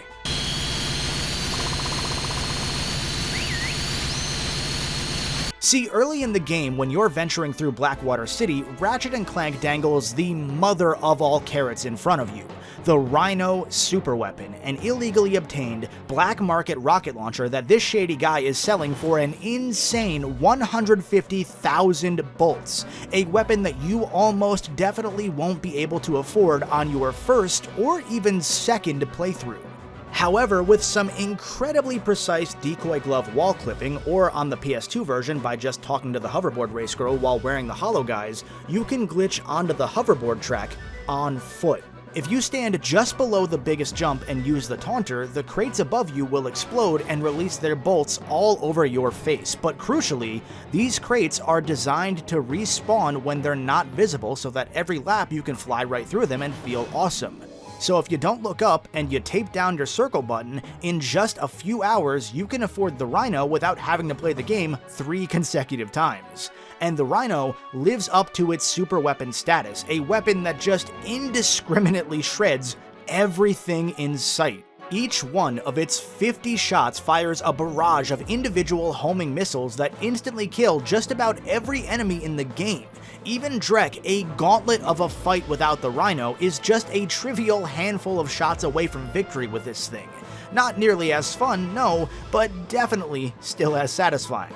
See, early in the game, when you're venturing through Blackwater City, Ratchet and Clank dangles the mother of all carrots in front of you, the Rhino super weapon, an illegally obtained black market rocket launcher that this shady guy is selling for an insane 150,000 bolts, a weapon that you almost definitely won't be able to afford on your first or even second playthrough. However, with some incredibly precise decoy glove wall clipping, or on the PS2 version by just talking to the hoverboard race girl while wearing the Hollow Guys, you can glitch onto the hoverboard track on foot. If you stand just below the biggest jump and use the taunter, the crates above you will explode and release their bolts all over your face. But crucially, these crates are designed to respawn when they're not visible so that every lap you can fly right through them and feel awesome. So if you don't look up and you tape down your circle button, in just a few hours you can afford the Rhino without having to play the game 3 consecutive times. And the Rhino lives up to its super weapon status, a weapon that just indiscriminately shreds everything in sight. Each one of its 50 shots fires a barrage of individual homing missiles that instantly kill just about every enemy in the game. Even Drek, a gauntlet of a fight without the Rhino, is just a trivial handful of shots away from victory with this thing. Not nearly as fun, no, but definitely still as satisfying.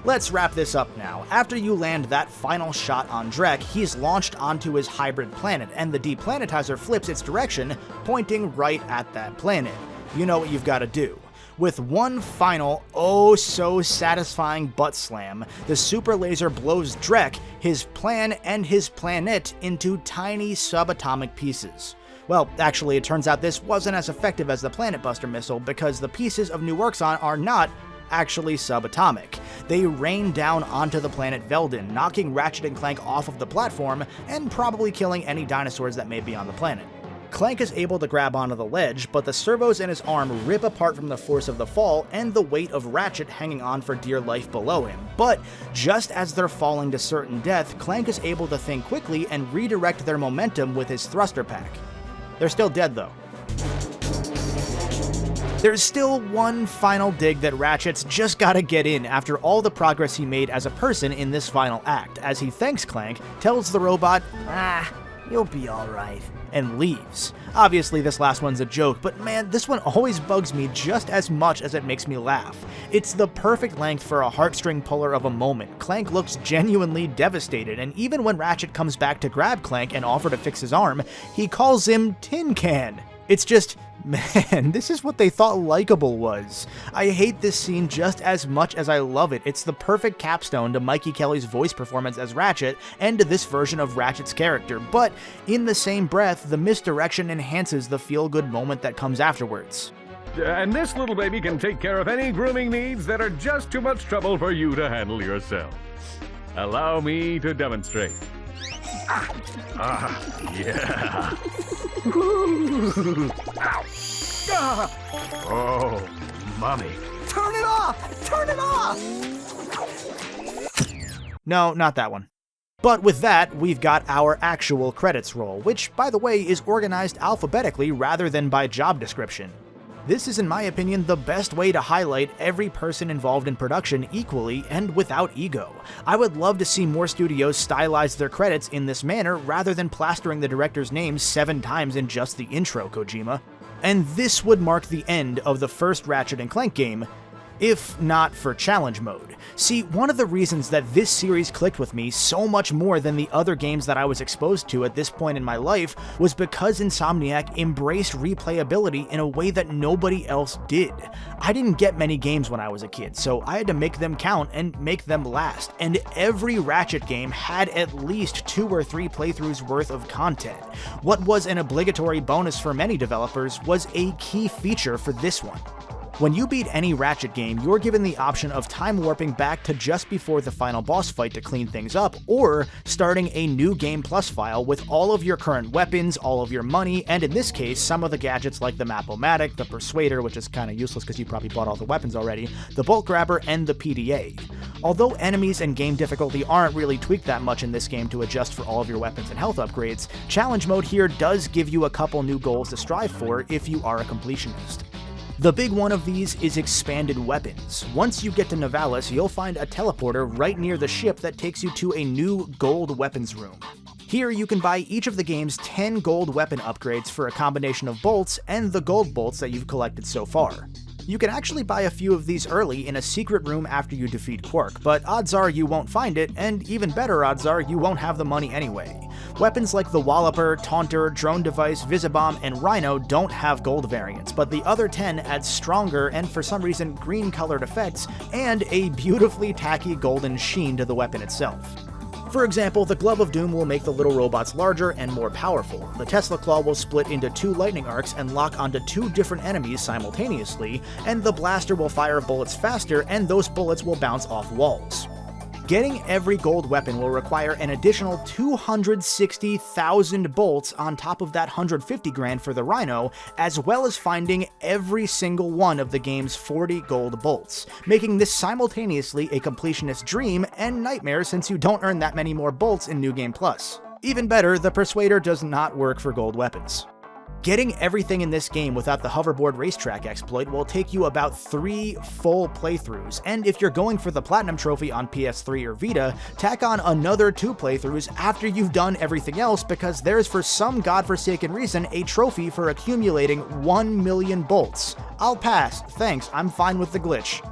Let's wrap this up now. After you land that final shot on Drek, he's launched onto his hybrid planet, and the deplanetizer flips its direction, pointing right at that planet. You know what you've got to do. With one final, oh so satisfying butt slam, the super laser blows Drek, his plan, and his planet into tiny subatomic pieces. Well, actually, it turns out this wasn't as effective as the Planet Buster missile because the pieces of New Orxon are not actually subatomic. They rain down onto the planet Veldin, knocking Ratchet and Clank off of the platform and probably killing any dinosaurs that may be on the planet. Clank is able to grab onto the ledge, but the servos in his arm rip apart from the force of the fall and the weight of Ratchet hanging on for dear life below him. But just as they're falling to certain death, Clank is able to think quickly and redirect their momentum with his thruster pack. They're still dead though. There's still one final dig that Ratchet's just gotta get in after all the progress he made as a person in this final act, as he thanks Clank, tells the robot, you'll be alright, and leaves. Obviously this last one's a joke, but man, this one always bugs me just as much as it makes me laugh. It's the perfect length for a heartstring puller of a moment. Clank looks genuinely devastated, and even when Ratchet comes back to grab Clank and offer to fix his arm, he calls him Tin Can. It's just, man, this is what they thought likable was. I hate this scene just as much as I love it. It's the perfect capstone to Mikey Kelly's voice performance as Ratchet and to this version of Ratchet's character, but in the same breath, the misdirection enhances the feel-good moment that comes afterwards. And this little baby can take care of any grooming needs that are just too much trouble for you to handle yourself. Allow me to demonstrate. Yeah. Oh, mommy. Turn it off! Turn it off! No, not that one. But with that, we've got our actual credits roll, which, by the way, is organized alphabetically rather than by job description. This is, in my opinion, the best way to highlight every person involved in production equally and without ego. I would love to see more studios stylize their credits in this manner rather than plastering the director's name 7 times in just the intro, Kojima. And this would mark the end of the first Ratchet and Clank game, if not for challenge mode. See, one of the reasons that this series clicked with me so much more than the other games that I was exposed to at this point in my life was because Insomniac embraced replayability in a way that nobody else did. I didn't get many games when I was a kid, so I had to make them count and make them last, and every Ratchet game had at least 2 or 3 playthroughs worth of content. What was an obligatory bonus for many developers was a key feature for this one. When you beat any Ratchet game, you're given the option of time warping back to just before the final boss fight to clean things up, or starting a new Game Plus file with all of your current weapons, all of your money, and in this case, some of the gadgets like the Map-O-Matic, the Persuader, which is kinda useless because you probably bought all the weapons already, the Bolt Grabber, and the PDA. Although enemies and game difficulty aren't really tweaked that much in this game to adjust for all of your weapons and health upgrades, challenge mode here does give you a couple new goals to strive for if you are a completionist. The big one of these is expanded weapons. Once you get to Nivalis, you'll find a teleporter right near the ship that takes you to a new gold weapons room. Here you can buy each of the game's 10 gold weapon upgrades for a combination of bolts and the gold bolts that you've collected so far. You can actually buy a few of these early in a secret room after you defeat Quark, but odds are you won't find it, and even better odds are you won't have the money anyway. Weapons like the Walloper, Taunter, Drone Device, Visibomb, and Rhino don't have gold variants, but the other 10 add stronger and for some reason green-colored effects and a beautifully tacky golden sheen to the weapon itself. For example, the Glove of Doom will make the little robots larger and more powerful. The Tesla Claw will split into 2 lightning arcs and lock onto 2 different enemies simultaneously, and the Blaster will fire bullets faster and those bullets will bounce off walls. Getting every gold weapon will require an additional 260,000 bolts on top of that 150 grand for the Rhino, as well as finding every single one of the game's 40 gold bolts, making this simultaneously a completionist dream and nightmare since you don't earn that many more bolts in New Game Plus. Even better, the Persuader does not work for gold weapons. Getting everything in this game without the hoverboard racetrack exploit will take you about 3 full playthroughs, and if you're going for the Platinum Trophy on PS3 or Vita, tack on another 2 playthroughs after you've done everything else because there's for some godforsaken reason a trophy for accumulating 1 million bolts. I'll pass, thanks, I'm fine with the glitch.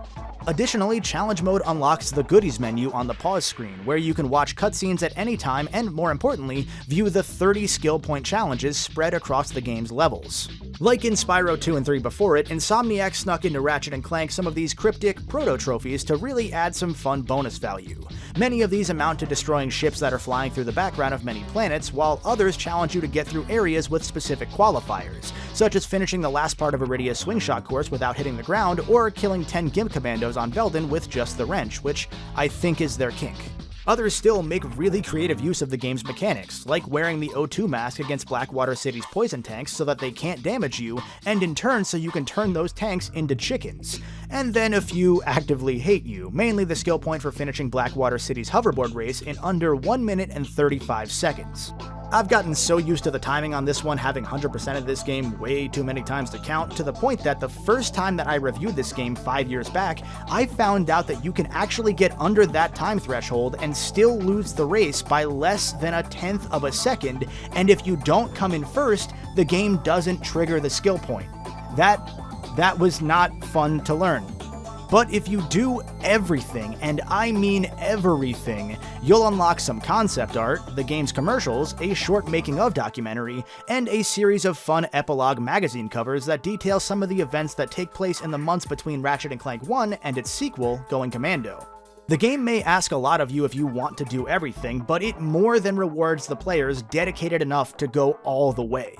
Additionally, challenge mode unlocks the goodies menu on the pause screen, where you can watch cutscenes at any time and, more importantly, view the 30 skill point challenges spread across the game's levels. Like in Spyro 2 and 3 before it, Insomniac snuck into Ratchet and Clank some of these cryptic proto-trophies to really add some fun bonus value. Many of these amount to destroying ships that are flying through the background of many planets, while others challenge you to get through areas with specific qualifiers, such as finishing the last part of Iridia's swingshot course without hitting the ground, or killing 10 GIMP commandos on Veldin with just the wrench, which I think is their kink. Others still make really creative use of the game's mechanics, like wearing the O2 mask against Blackwater City's poison tanks so that they can't damage you, and in turn so you can turn those tanks into chickens. And then a few actively hate you, mainly the skill point for finishing Blackwater City's hoverboard race in under 1 minute and 35 seconds. I've gotten so used to the timing on this one, having 100% of this game way too many times to count, to the point that the first time that I reviewed this game 5 years back, I found out that you can actually get under that time threshold and still lose the race by less than 1/10 of a second, and if you don't come in first, the game doesn't trigger the skill point. That was not fun to learn. But if you do everything, and I mean everything, you'll unlock some concept art, the game's commercials, a short making-of documentary, and a series of fun epilogue magazine covers that detail some of the events that take place in the months between Ratchet and Clank 1 and its sequel, Going Commando. The game may ask a lot of you if you want to do everything, but it more than rewards the players dedicated enough to go all the way.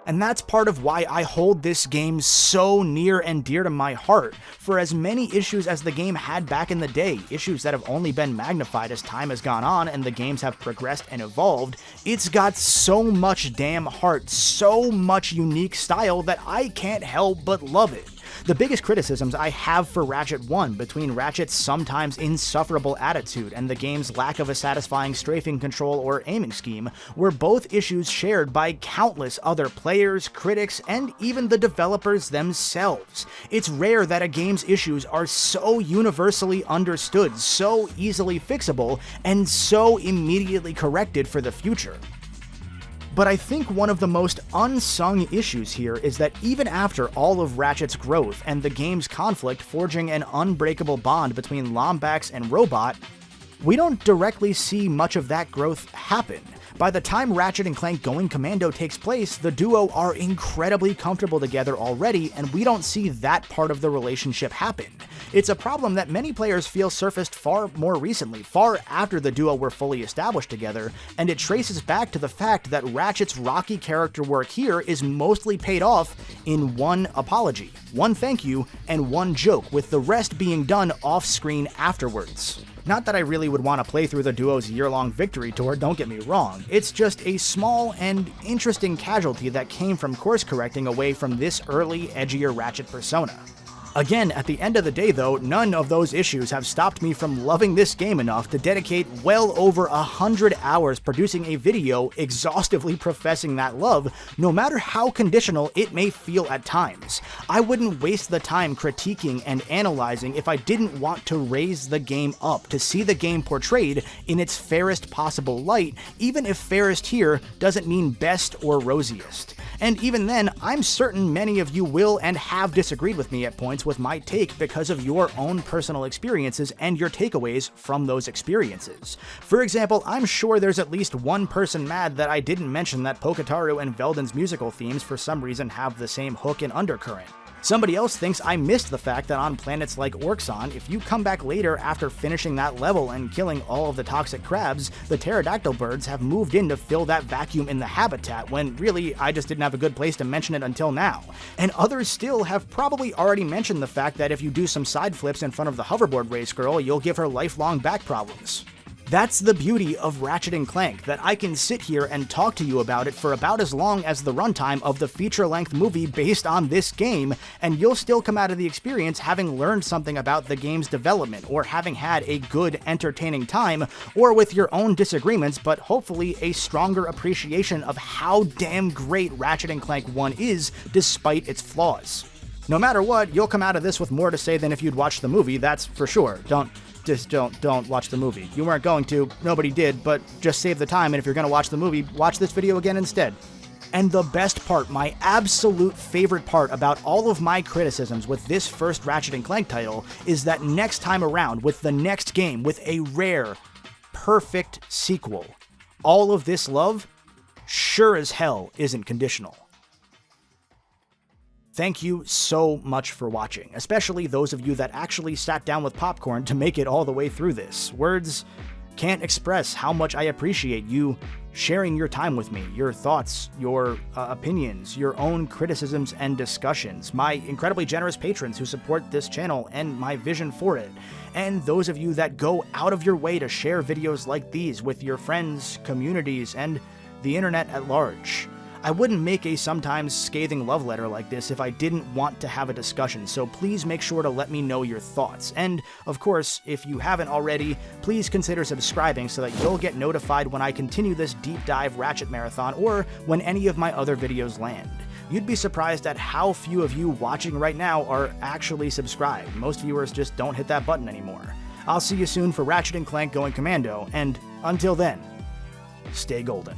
And that's part of why I hold this game so near and dear to my heart. For as many issues as the game had back in the day, issues that have only been magnified as time has gone on and the games have progressed and evolved, it's got so much damn heart, so much unique style that I can't help but love it. The biggest criticisms I have for Ratchet 1, between Ratchet's sometimes insufferable attitude and the game's lack of a satisfying strafing control or aiming scheme, were both issues shared by countless other players, critics, and even the developers themselves. It's rare that a game's issues are so universally understood, so easily fixable, and so immediately corrected for the future. But I think one of the most unsung issues here is that even after all of Ratchet's growth and the game's conflict forging an unbreakable bond between Lombax and Robot, we don't directly see much of that growth happen. By the time Ratchet and Clank Going Commando takes place, the duo are incredibly comfortable together already, and we don't see that part of the relationship happen. It's a problem that many players feel surfaced far more recently, far after the duo were fully established together, and it traces back to the fact that Ratchet's rocky character work here is mostly paid off in one apology, one thank you, and one joke, with the rest being done off-screen afterwards. Not that I really would want to play through the duo's year-long victory tour, don't get me wrong. It's just a small and interesting casualty that came from course correcting away from this early, edgier Ratchet persona. Again, at the end of the day though, none of those issues have stopped me from loving this game enough to dedicate well over 100 hours producing a video exhaustively professing that love, no matter how conditional it may feel at times. I wouldn't waste the time critiquing and analyzing if I didn't want to raise the game up, to see the game portrayed in its fairest possible light, even if fairest here doesn't mean best or rosiest. And even then, I'm certain many of you will and have disagreed with me at points with my take because of your own personal experiences and your takeaways from those experiences. For example, I'm sure there's at least one person mad that I didn't mention that Poketaru and Veldon's musical themes for some reason have the same hook and undercurrent. Somebody else thinks I missed the fact that on planets like Orxon, if you come back later after finishing that level and killing all of the toxic crabs, the pterodactyl birds have moved in to fill that vacuum in the habitat, when really I just didn't have a good place to mention it until now. And others still have probably already mentioned the fact that if you do some side flips in front of the hoverboard race girl, you'll give her lifelong back problems. That's the beauty of Ratchet and Clank, that I can sit here and talk to you about it for about as long as the runtime of the feature-length movie based on this game, and you'll still come out of the experience having learned something about the game's development, or having had a good, entertaining time, or with your own disagreements, but hopefully a stronger appreciation of how damn great Ratchet and Clank 1 is, despite its flaws. No matter what, you'll come out of this with more to say than if you'd watched the movie, that's for sure. Don't watch the movie. You weren't going to, nobody did, but just save the time, and if you're going to watch the movie, watch this video again instead. And the best part, my absolute favorite part about all of my criticisms with this first Ratchet and Clank title, is that next time around, with the next game, with a rare, perfect sequel, all of this love sure as hell isn't conditional. Thank you so much for watching, especially those of you that actually sat down with popcorn to make it all the way through this. Words can't express how much I appreciate you sharing your time with me, your thoughts, your opinions, your own criticisms and discussions, my incredibly generous patrons who support this channel and my vision for it, and those of you that go out of your way to share videos like these with your friends, communities, and the internet at large. I wouldn't make a sometimes scathing love letter like this if I didn't want to have a discussion, so please make sure to let me know your thoughts. And, of course, if you haven't already, please consider subscribing so that you'll get notified when I continue this deep dive Ratchet marathon or when any of my other videos land. You'd be surprised at how few of you watching right now are actually subscribed. Most viewers just don't hit that button anymore. I'll see you soon for Ratchet and Clank Going Commando, and until then, stay golden.